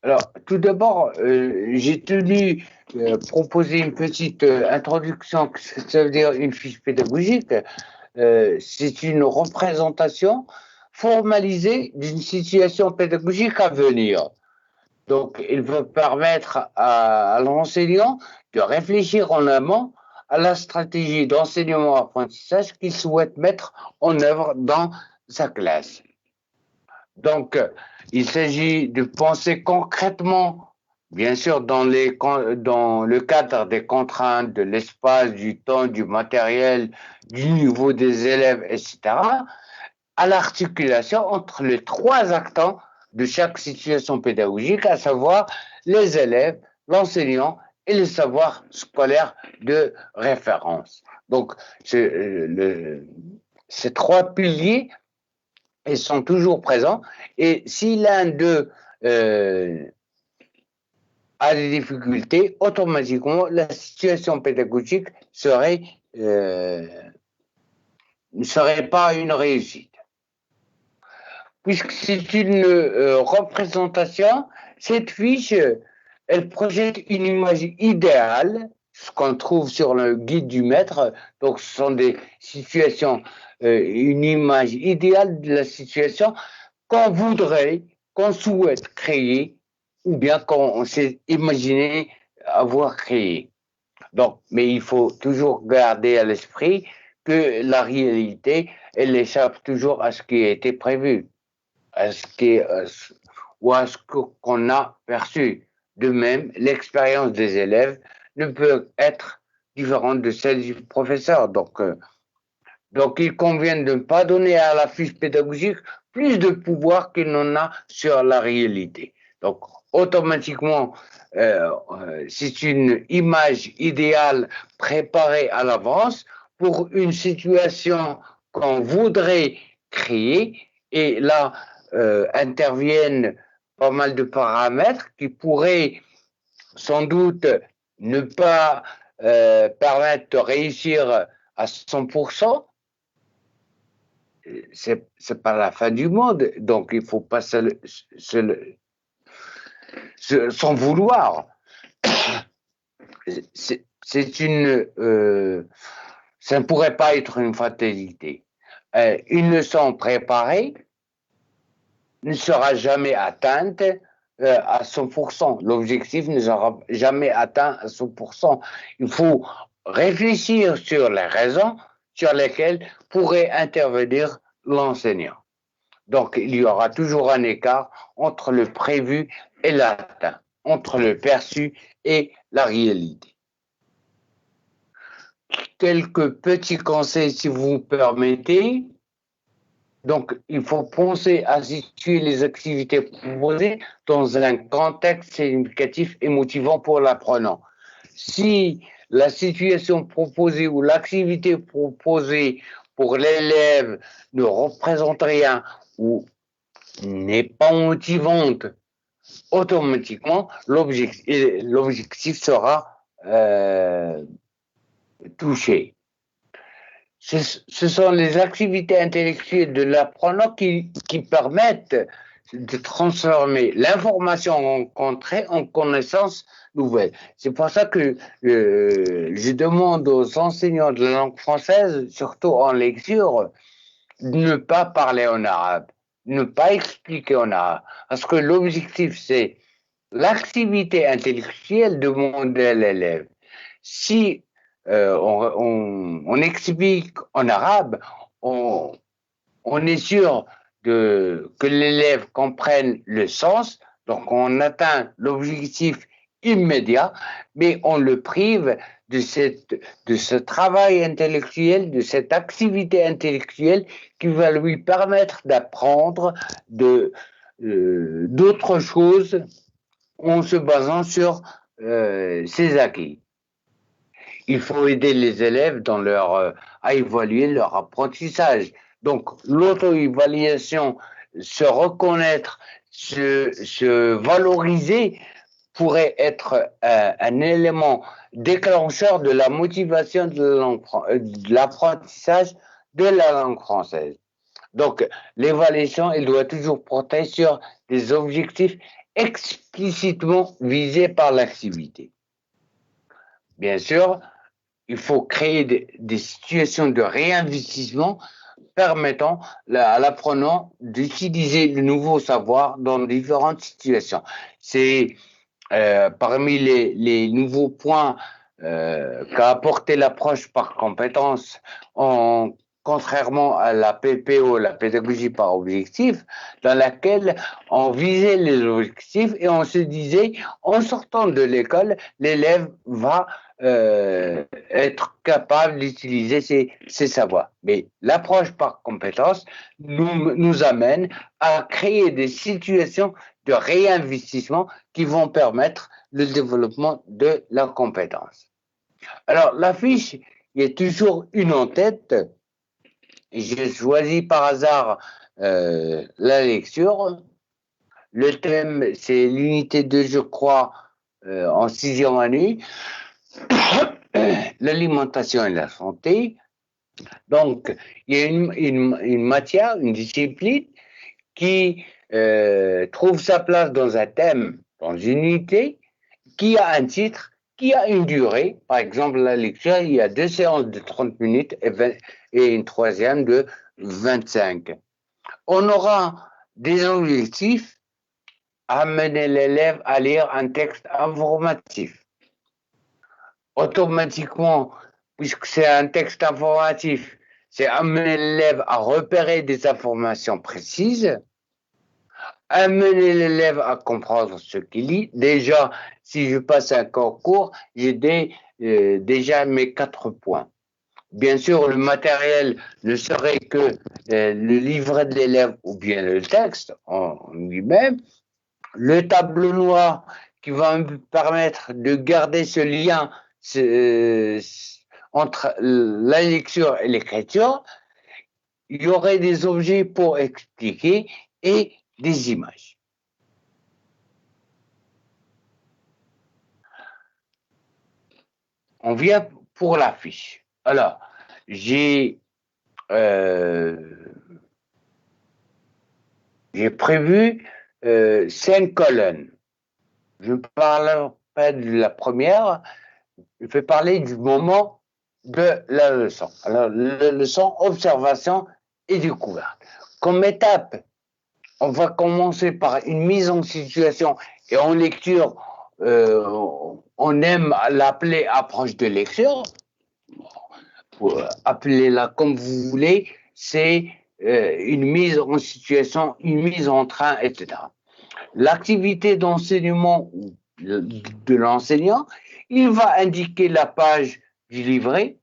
Alors, tout d'abord, j'ai tenu proposer une petite introduction, ça veut dire une fiche pédagogique. C'est une représentation formalisée d'une situation pédagogique à venir. Donc, il va permettre à l'enseignant de réfléchir en amont à la stratégie d'enseignement-apprentissage qu'il souhaite mettre en œuvre dans sa classe. Donc, il s'agit de penser concrètement, bien sûr, dans le cadre des contraintes, de l'espace, du temps, du matériel, du niveau des élèves, etc., à l'articulation entre les trois acteurs de chaque situation pédagogique, à savoir les élèves, l'enseignant et le savoir scolaire de référence. Donc, ces trois piliers, ils sont toujours présents, et si l'un d'eux a des difficultés, automatiquement, la situation pédagogique ne serait pas une réussite. Puisque c'est une représentation, cette fiche, elle projette une image idéale, ce qu'on trouve sur le guide du maître. Donc, ce sont des situations, une image idéale de la situation qu'on voudrait, qu'on souhaite créer, ou bien qu'on s'est imaginé avoir créé. Donc, mais il faut toujours garder à l'esprit que la réalité, elle échappe toujours à ce qui a été prévu, à ce qu'on a perçu. De même, l'expérience des élèves ne peut être différente de celle du professeur. Donc il convient de ne pas donner à la fiche pédagogique plus de pouvoir qu'il n'en a sur la réalité. Donc, automatiquement, c'est une image idéale préparée à l'avance pour une situation qu'on voudrait créer, et là interviennent pas mal de paramètres qui pourraient sans doute ne pas permettre de réussir à 100%. C'est pas la fin du monde, donc il faut pas s'en vouloir. Ça ne pourrait pas être une fatalité. Une leçon préparée ne sera jamais atteinte à 100%. L'objectif ne sera jamais atteint à 100%. Il faut réfléchir sur les raisons sur lesquelles pourrait intervenir l'enseignant. Donc, il y aura toujours un écart entre le prévu et l'atteint, entre le perçu et la réalité. Quelques petits conseils, si vous me permettez. Donc, il faut penser à situer les activités proposées dans un contexte significatif et motivant pour l'apprenant. Si la situation proposée ou l'activité proposée pour l'élève ne représente rien ou n'est pas motivante, automatiquement, l'objectif sera touché. Ce sont les activités intellectuelles de l'apprenant qui permettent de transformer l'information rencontrée en connaissances nouvelles. C'est pour ça que je demande aux enseignants de la langue française, surtout en lecture, de ne pas parler en arabe, ne pas expliquer en arabe. Parce que l'objectif, c'est l'activité intellectuelle demandée à l'élève. Si on explique en arabe, on est sûr que l'élève comprenne le sens, donc on atteint l'objectif immédiat, mais on le prive de ce travail intellectuel, de cette activité intellectuelle qui va lui permettre d'apprendre d'autres choses en se basant sur ses acquis. Il faut aider les élèves à évaluer leur apprentissage. Donc, l'auto-évaluation, se reconnaître, se valoriser pourrait être un élément déclencheur de la motivation de l'apprentissage de la langue française. Donc, l'évaluation, elle doit toujours porter sur des objectifs explicitement visés par l'activité. Bien sûr, il faut créer des situations de réinvestissement permettant à l'apprenant d'utiliser le nouveau savoir dans différentes situations. C'est parmi les nouveaux points qu'a apporté l'approche par compétence, contrairement à la PPO, la pédagogie par objectif, dans laquelle on visait les objectifs et on se disait, en sortant de l'école, l'élève va être capable d'utiliser ses savoirs. Mais l'approche par compétence nous amène à créer des situations de réinvestissement qui vont permettre le développement de la compétence. Alors, la fiche, il y a toujours une en tête. J'ai choisi par hasard la lecture. Le thème, c'est l'unité 2, je crois, en 6e année. L'alimentation et la santé. Donc, il y a une matière, une discipline qui trouve sa place dans un thème, dans une unité, qui a un titre, qui a une durée. Par exemple, la lecture, il y a 2 séances de 30 minutes et une troisième de 25. On aura des objectifs à amener l'élève à lire un texte informatif. Automatiquement, puisque c'est un texte informatif, c'est amener l'élève à repérer des informations précises, amener l'élève à comprendre ce qu'il lit. Déjà, si je passe un concours, j'ai déjà mes 4 points. Bien sûr, le matériel ne serait que le livret de l'élève ou bien le texte en lui-même. Le tableau noir qui va me permettre de garder ce lien entre la lecture et l'écriture. Il y aurait des objets pour expliquer et des images. On vient pour la fiche. Alors, j'ai prévu 5 colonnes. Je ne parle pas de la première, je vais parler du moment de la leçon. Alors, la leçon, observation et découverte. Comme étape on va commencer par une mise en situation et en lecture, on aime l'appeler approche de lecture, appelez-la comme vous voulez, c'est une mise en situation, une mise en train, etc. L'activité d'enseignement de l'enseignant, il va indiquer la page du livret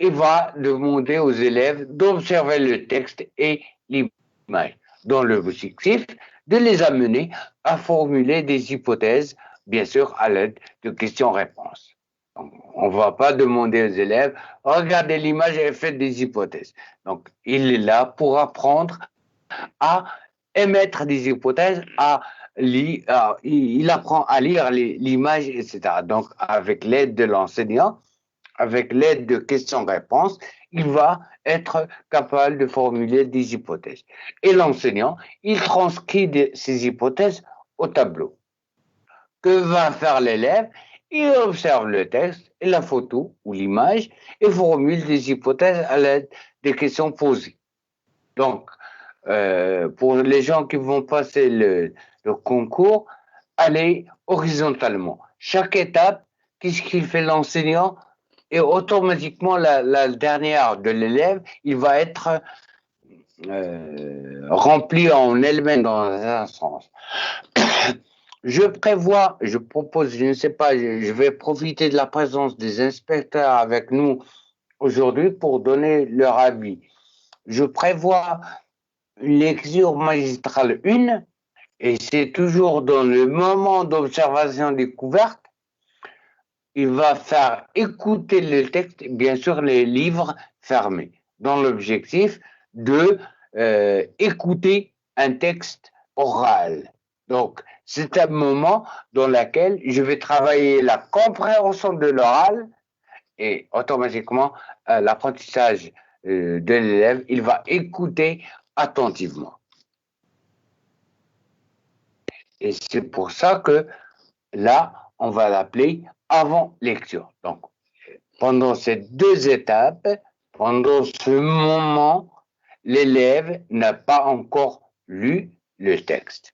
et va demander aux élèves d'observer le texte et l'image, dans l'objectif de les amener à formuler des hypothèses, bien sûr à l'aide de questions-réponses. On ne va pas demander aux élèves, regardez l'image et faites des hypothèses. Donc, il est là pour apprendre à émettre des hypothèses, il apprend à lire l'image, etc. Donc, avec l'aide de l'enseignant, avec l'aide de questions-réponses, il va être capable de formuler des hypothèses. Et l'enseignant, il transcrit ces hypothèses au tableau. Que va faire l'élève? Il observe le texte et la photo ou l'image et formule des hypothèses à l'aide des questions posées. Donc, pour les gens qui vont passer le concours, allez horizontalement. Chaque étape, qu'est-ce qu'il fait l'enseignant? Et automatiquement, la dernière de l'élève, il va être rempli en elle-même dans un sens. Je propose, je ne sais pas, je vais profiter de la présence des inspecteurs avec nous aujourd'hui pour donner leur avis. Je prévois une lecture magistrale 1, et c'est toujours dans le moment d'observation découverte, il va faire écouter le texte, bien sûr les livres fermés, dans l'objectif de écouter un texte oral. Donc, c'est un moment dans lequel je vais travailler la compréhension de l'oral et automatiquement l'apprentissage de l'élève, il va écouter attentivement. Et c'est pour ça que là, on va l'appeler avant lecture. Donc, pendant ces deux étapes, pendant ce moment, l'élève n'a pas encore lu le texte.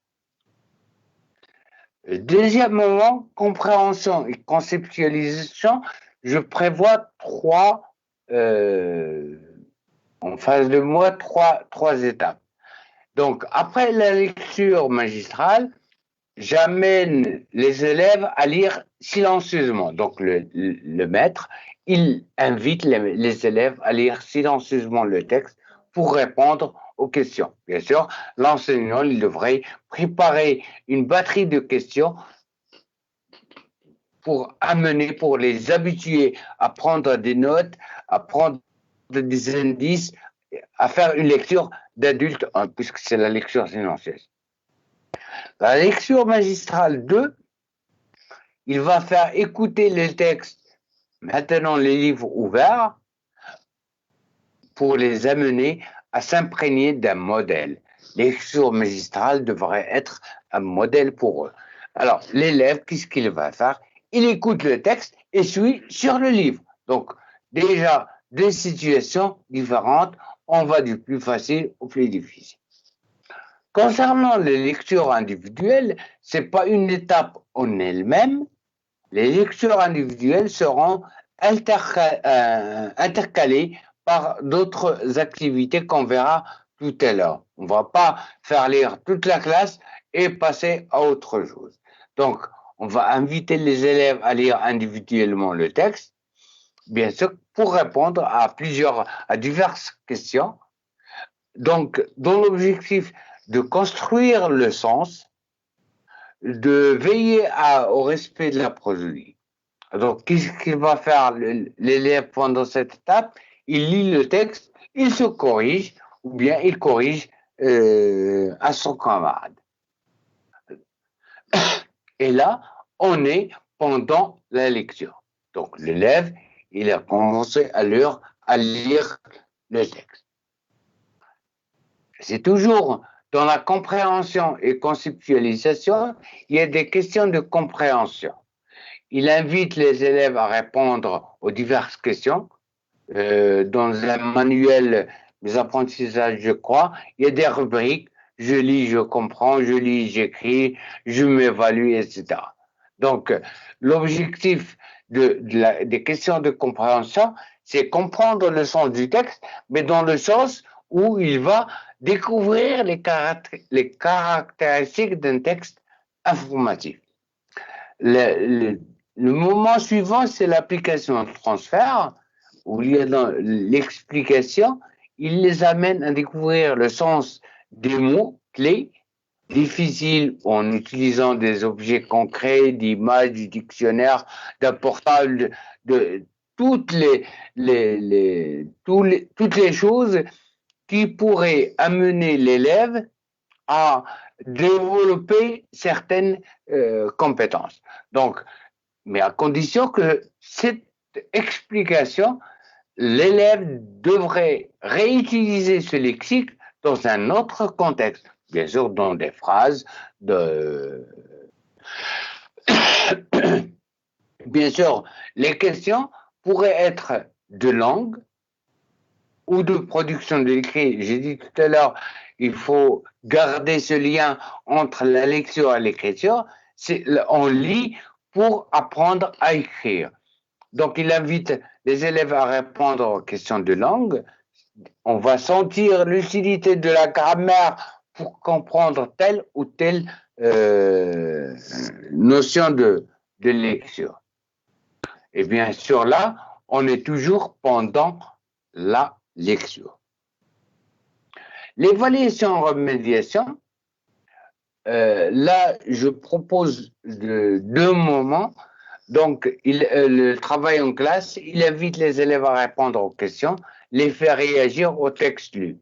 Le deuxième moment, compréhension et conceptualisation, je prévois en face de moi, trois étapes. Donc, après la lecture magistrale, j'amène les élèves à lire silencieusement. Donc, le maître, il invite les élèves à lire silencieusement le texte pour répondre aux questions. Bien sûr, l'enseignant, il devrait préparer une batterie de questions pour les habituer à prendre des notes, à prendre des indices, à faire une lecture d'adulte, puisque c'est la lecture silencieuse. La lecture magistrale 2, il va faire écouter le texte, maintenant les livres ouverts, pour les amener à s'imprégner d'un modèle. Lecture magistrale devrait être un modèle pour eux. Alors, l'élève, qu'est-ce qu'il va faire? Il écoute le texte et suit sur le livre. Donc, déjà, deux situations différentes, on va du plus facile au plus difficile. Concernant les lectures individuelles, ce n'est pas une étape en elle-même. Les lectures individuelles seront intercalées par d'autres activités qu'on verra tout à l'heure. On ne va pas faire lire toute la classe et passer à autre chose. Donc, on va inviter les élèves à lire individuellement le texte, bien sûr, pour répondre à diverses questions. Donc, dans l'objectif de construire le sens, de veiller au respect de la prosodie. Donc, qu'est-ce qu'il va faire l'élève pendant cette étape? Il lit le texte, il se corrige, ou bien il corrige à son camarade. Et là, on est pendant la lecture. Donc, l'élève, il a commencé à lire le texte. C'est toujours dans la compréhension et conceptualisation, il y a des questions de compréhension. Il invite les élèves à répondre aux diverses questions. Dans un manuel des apprentissages, je crois, il y a des rubriques je lis, je comprends, je lis, j'écris, je m'évalue, etc. Donc, l'objectif des questions de compréhension, c'est comprendre le sens du texte, mais dans le sens où il va découvrir les caractéristiques d'un texte informatif. Le moment suivant, c'est l'application de transfert, où il y a dans l'explication, il les amène à découvrir le sens des mots clés, difficiles en utilisant des objets concrets, d'images, du dictionnaire, d'un portable, de toutes toutes les choses qui pourraient amener l'élève à développer certaines compétences. Donc, mais à condition que cette explication, l'élève devrait réutiliser ce lexique dans un autre contexte, bien sûr dans des phrases de... Bien sûr, les questions pourraient être de langue ou de production de l'écrit. J'ai dit tout à l'heure, il faut garder ce lien entre la lecture et l'écriture. On lit pour apprendre à écrire. Donc, il invite les élèves à répondre aux questions de langue. On va sentir l'utilité de la grammaire pour comprendre telle ou telle notion de lecture. Et bien sûr, là, on est toujours pendant la lecture. L'évaluation remédiation, là, je propose deux moments. Donc, le travail en classe, il invite les élèves à répondre aux questions, les faire réagir au texte lu.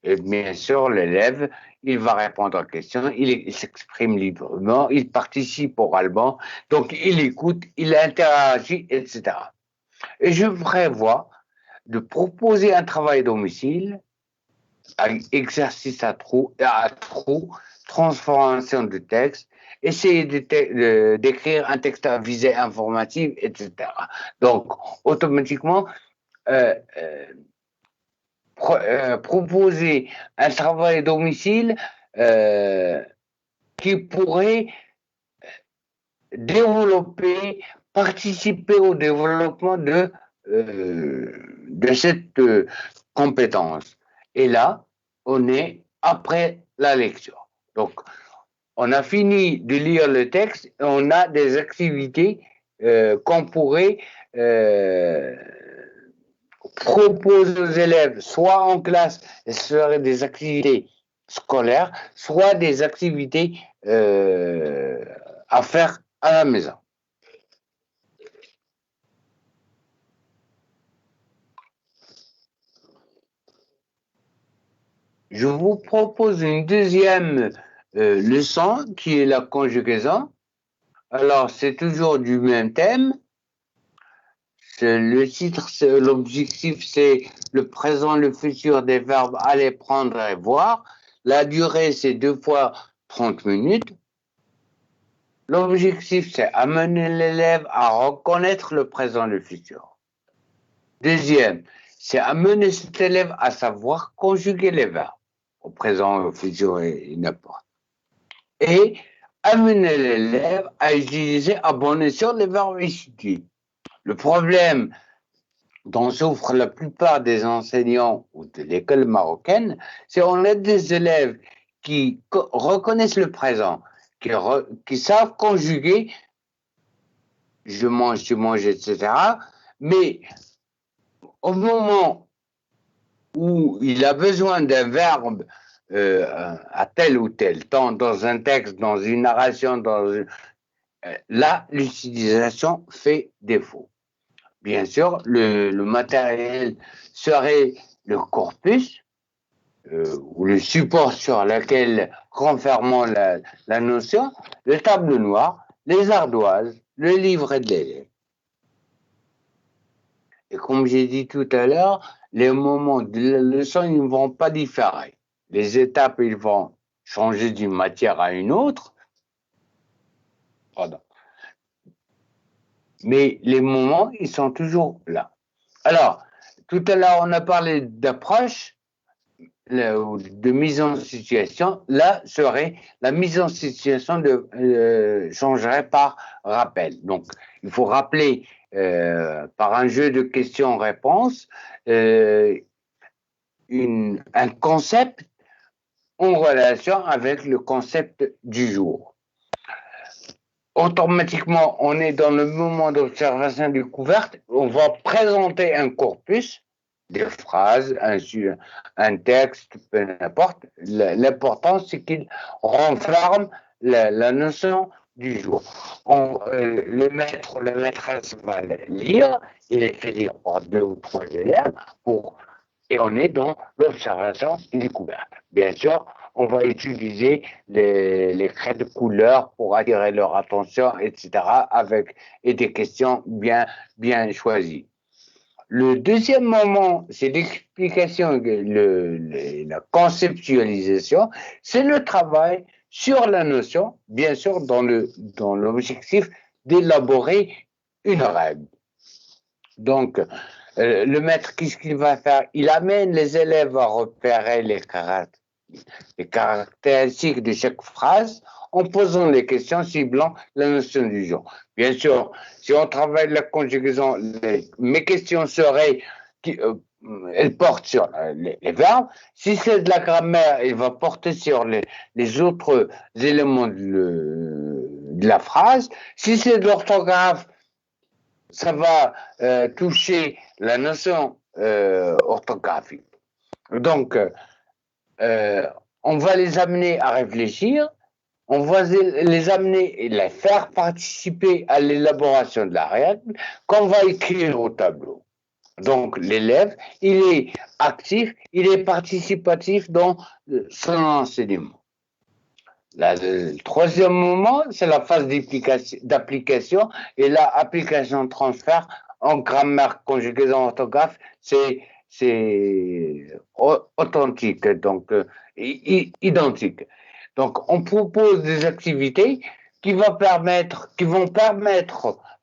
Et bien sûr, l'élève, il va répondre aux questions, il s'exprime librement, il participe oralement, donc il écoute, il interagit, etc. Et je prévois de proposer un travail domicile, un exercice à trous, transformation de texte, essayer d'écrire un texte à visée informative, etc. Donc, automatiquement, proposer un travail à domicile qui pourrait développer, participer au développement de cette compétence. Et là, on est après la lecture. Donc, on a fini de lire le texte et on a des activités qu'on pourrait proposer aux élèves, soit en classe, ce seraient des activités scolaires, soit des activités à faire à la maison. Je vous propose une deuxième leçon qui est la conjugaison. Alors, c'est toujours du même thème. Le titre, l'objectif, c'est le présent, le futur des verbes aller, prendre et voir. La durée, c'est 2 fois 30 minutes. L'objectif, c'est amener l'élève à reconnaître le présent, le futur. Deuxième, c'est amener cet élève à savoir conjuguer les verbes au présent, au futur et n'importe. Et amener l'élève à utiliser à bon escient les verbes étudiés. Le problème dont souffrent la plupart des enseignants ou de l'école marocaine, c'est qu'on a des élèves qui reconnaissent le présent, qui savent conjuguer je mange, tu manges, etc. Mais au moment où il a besoin d'un verbe à tel ou tel temps, dans un texte, dans une narration, là, l'utilisation fait défaut. Bien sûr, le matériel serait le corpus, ou le support sur lequel renfermons la notion, le tableau noir, les ardoises, le livret de l'élève. Et comme j'ai dit tout à l'heure, les moments de la leçon, ils ne vont pas différer. Les étapes, ils vont changer d'une matière à une autre. Pardon. Mais les moments, ils sont toujours là. Alors, tout à l'heure, on a parlé d'approche. de mise en situation, là serait la mise en situation changerait par rappel. Donc, il faut rappeler par un jeu de questions-réponses un concept en relation avec le concept du jour. Automatiquement, on est dans le moment d'observation découverte, on va présenter un corpus, des phrases, un texte, peu importe. L'important, c'est qu'il renferme la notion du jour. Le maître, la maîtresse va lire, il est fait lire par 2 ou 3 élèves, et on est dans l'observation découverte. Bien sûr, on va utiliser les traits de couleur pour attirer leur attention, etc., et des questions bien choisies. Le deuxième moment, c'est l'explication, la conceptualisation, c'est le travail sur la notion, bien sûr, dans l'objectif d'élaborer une règle. Donc, le maître, qu'est-ce qu'il va faire? Il amène les élèves à repérer les caractéristiques de chaque phrase en posant les questions ciblant la notion du genre. Bien sûr, si on travaille la conjugaison, mes questions seraient, elles portent sur les verbes. Si c'est de la grammaire, il va porter sur les autres éléments de la phrase. Si c'est de l'orthographe, ça va toucher la notion orthographique. Donc, on va les amener à réfléchir, on va les amener et les faire participer à l'élaboration de la règle qu'on va écrire au tableau. Donc, l'élève, il est actif, il est participatif dans son enseignement. Le troisième moment, c'est la phase d'application, et là, application transfert en grammaire, conjugaison, orthographe, c'est authentique, donc identique. Donc, on propose des activités qui vont permettre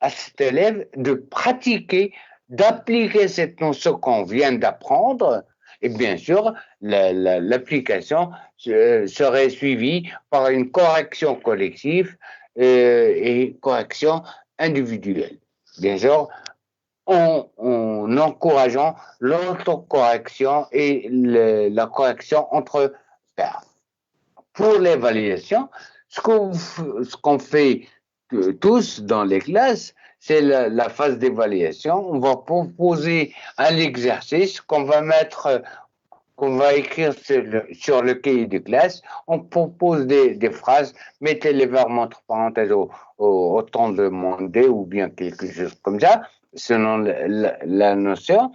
à cet élève de pratiquer, d'appliquer cette notion qu'on vient d'apprendre, et bien sûr, l'application serait suivie par une correction collective et correction individuelle. Bien sûr, en encourageant l'autocorrection et la correction entre pairs. Pour l'évaluation, ce qu'on fait tous dans les classes, c'est la phase d'évaluation. On va proposer un exercice qu'on va écrire sur le cahier de classe. On propose des phrases, mettez les verbes entre parenthèses au temps demandé ou bien quelque chose comme ça, selon la notion.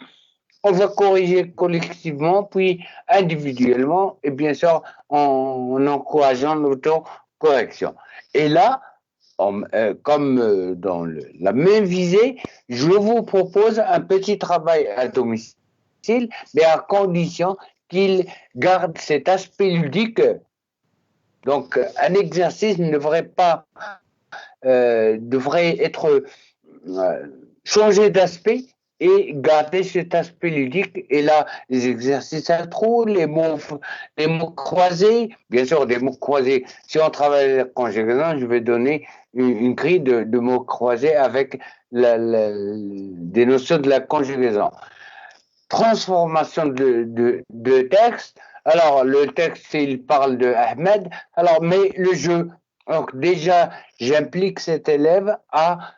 On va corriger collectivement, puis individuellement, et bien sûr en encourageant l'autocorrection. Et là, comme dans la même visée, je vous propose un petit travail à domicile, mais à condition qu'il garde cet aspect ludique. Donc, un exercice ne devrait être changé d'aspect et garder cet aspect ludique. Et là, les exercices intro, les mots croisés, bien sûr, des mots croisés. Si on travaille la conjugaison, je vais donner une grille de mots croisés avec des notions de la conjugaison. Transformation de texte. Alors, le texte, il parle de Ahmed. Alors, mais le jeu. Donc, déjà, j'implique cet élève à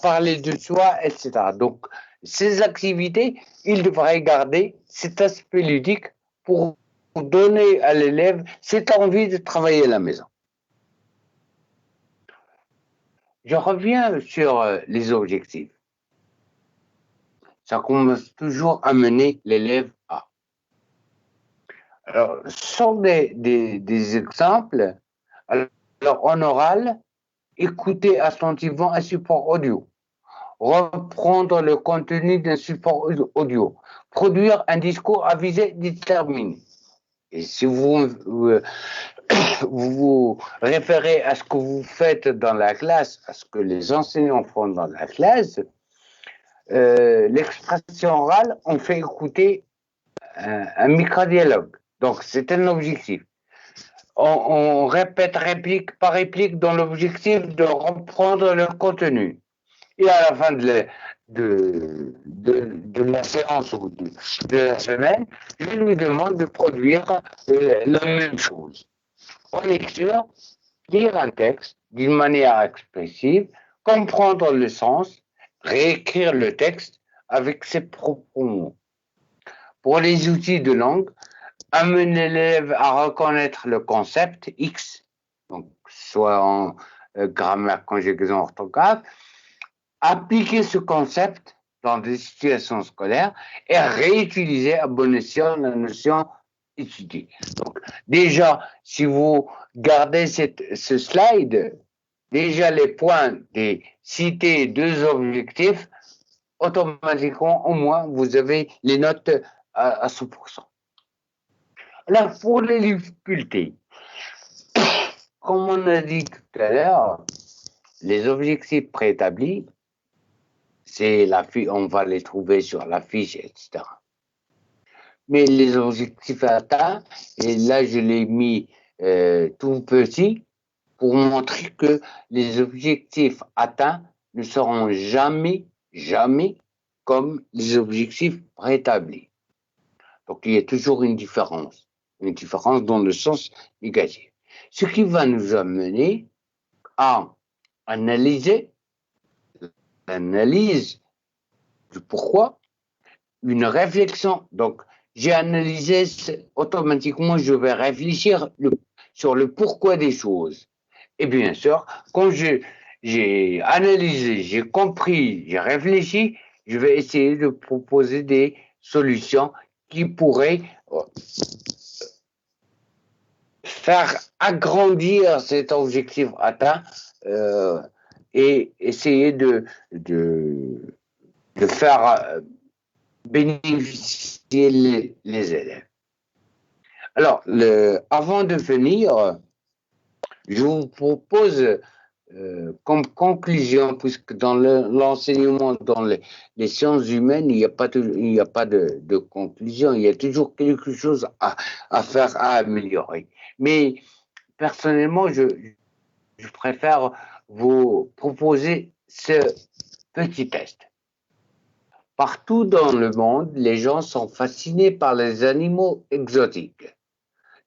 parler de soi, etc. Donc, ces activités, il devrait garder cet aspect ludique pour donner à l'élève cette envie de travailler à la maison. Je reviens sur les objectifs. Ça commence toujours à mener l'élève à. Alors, ce sont des exemples. Alors, en oral, écouter attentivement un support audio, reprendre le contenu d'un support audio, produire un discours à visée déterminée. Et si vous vous référez à ce que vous faites dans la classe, à ce que les enseignants font dans la classe, l'expression orale, on fait écouter un micro-dialogue. Donc, c'est un objectif. On répète réplique par réplique dans l'objectif de reprendre le contenu. Et à la fin de la séance ou de la semaine, je lui demande de produire la même chose. En lecture, lire un texte d'une manière expressive, comprendre le sens, réécrire le texte avec ses propres mots. Pour les outils de langue, amener l'élève à reconnaître le concept X, donc soit en grammaire, conjugaison, orthographe, appliquer ce concept dans des situations scolaires et réutiliser à bon escient la notion étudiée. Donc, déjà, si vous gardez ce slide, déjà les points des cités deux objectifs, automatiquement, au moins, vous avez les notes à 100%. Alors, pour les difficultés, comme on a dit tout à l'heure, les objectifs préétablis, on va les trouver sur la fiche, etc. Mais les objectifs atteints, et là je l'ai mis tout petit pour montrer que les objectifs atteints ne seront jamais comme les objectifs préétablis. Donc il y a toujours une différence dans le sens négatif. Ce qui va nous amener à analyse du pourquoi, une réflexion. Donc, j'ai analysé, automatiquement, je vais réfléchir sur le pourquoi des choses. Et bien sûr, quand j'ai analysé, j'ai compris, j'ai réfléchi, je vais essayer de proposer des solutions qui pourraient faire agrandir cet objectif atteint et essayer de faire bénéficier les élèves. Alors, avant de finir, je vous propose comme conclusion, puisque dans l'enseignement, dans les sciences humaines, il n'y a pas de conclusion, il y a toujours quelque chose à faire, à améliorer. Mais personnellement, je préfère vous proposer ce petit test. Partout dans le monde, les gens sont fascinés par les animaux exotiques.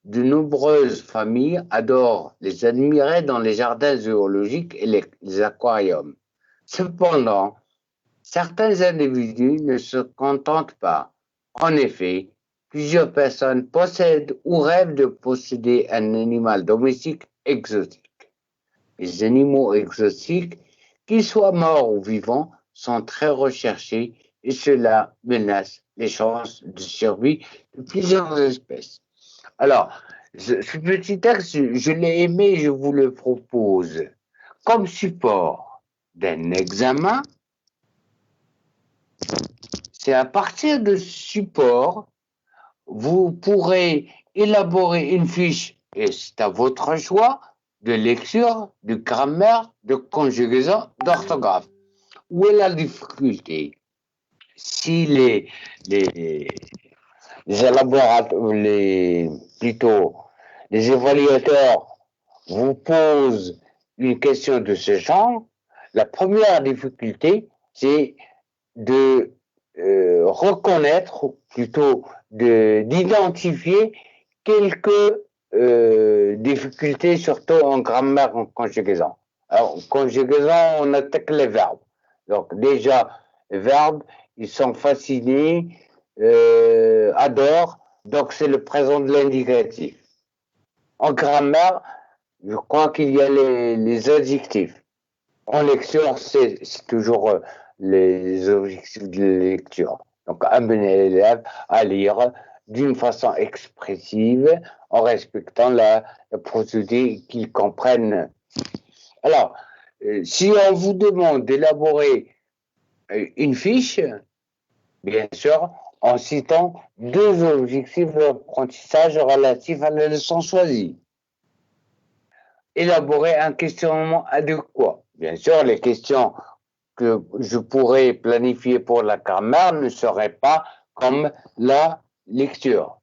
De nombreuses familles adorent les admirer dans les jardins zoologiques et les aquariums. Cependant, certains individus ne se contentent pas. En effet, plusieurs personnes possèdent ou rêvent de posséder un animal domestique exotique. Les animaux exotiques, qu'ils soient morts ou vivants, sont très recherchés et cela menace les chances de survie de plusieurs espèces. Alors, ce petit texte, je l'ai aimé, je vous le propose comme support d'un examen. C'est à partir de ce support, vous pourrez élaborer une fiche, et c'est à votre choix, de lecture, de grammaire, de conjugaison, d'orthographe. Où est la difficulté? Si les évaluateurs vous posent une question de ce genre, la première difficulté, c'est de reconnaître, ou plutôt d'identifier quelques difficultés, surtout en grammaire, en conjugaison. Alors, en conjugaison, on attaque les verbes. Donc, déjà, les verbes, ils sont fascinés, adorent, donc c'est le présent de l'indicatif. En grammaire, je crois qu'il y a les adjectifs. En lecture, c'est toujours les objectifs de lecture. Donc, amener l'élève à lire d'une façon expressive, en respectant la procédure qu'ils comprennent. Alors, si on vous demande d'élaborer une fiche, bien sûr, en citant deux objectifs d'apprentissage relatifs à la leçon choisie. Élaborer un questionnement adéquat. Bien sûr, les questions que je pourrais planifier pour la grammaire ne seraient pas comme la lecture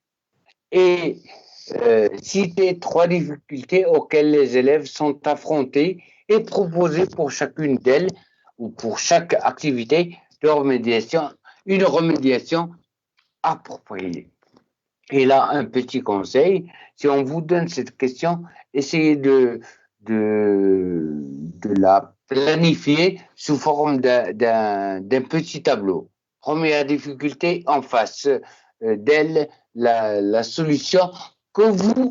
et citer 3 difficultés auxquelles les élèves sont affrontés et proposer pour chacune d'elles ou pour chaque activité une remédiation appropriée. Et là, un petit conseil, si on vous donne cette question, essayez de la planifier sous forme d'un petit tableau. Première difficulté, en face d'elle, la solution que vous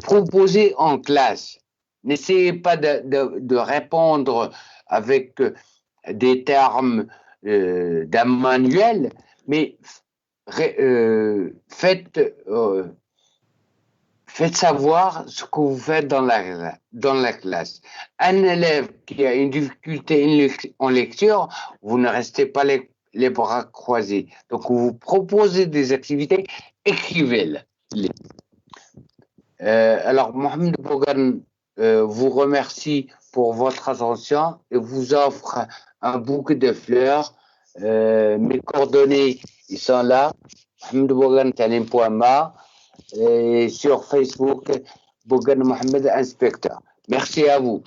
proposez en classe. N'essayez pas de répondre avec des termes d'un manuel, mais faites savoir ce que vous faites dans la classe. Un élève qui a une difficulté en lecture, vous ne restez pas les bras croisés. Donc, vous proposez des activités, écrivez-les. Alors, Mohamed Bougan vous remercie pour votre attention et vous offre un bouquet de fleurs. Mes coordonnées, ils sont là. Mohamed Bougan, Talim.ma. Et sur Facebook, Bougan Mohamed Inspecteur. Merci à vous.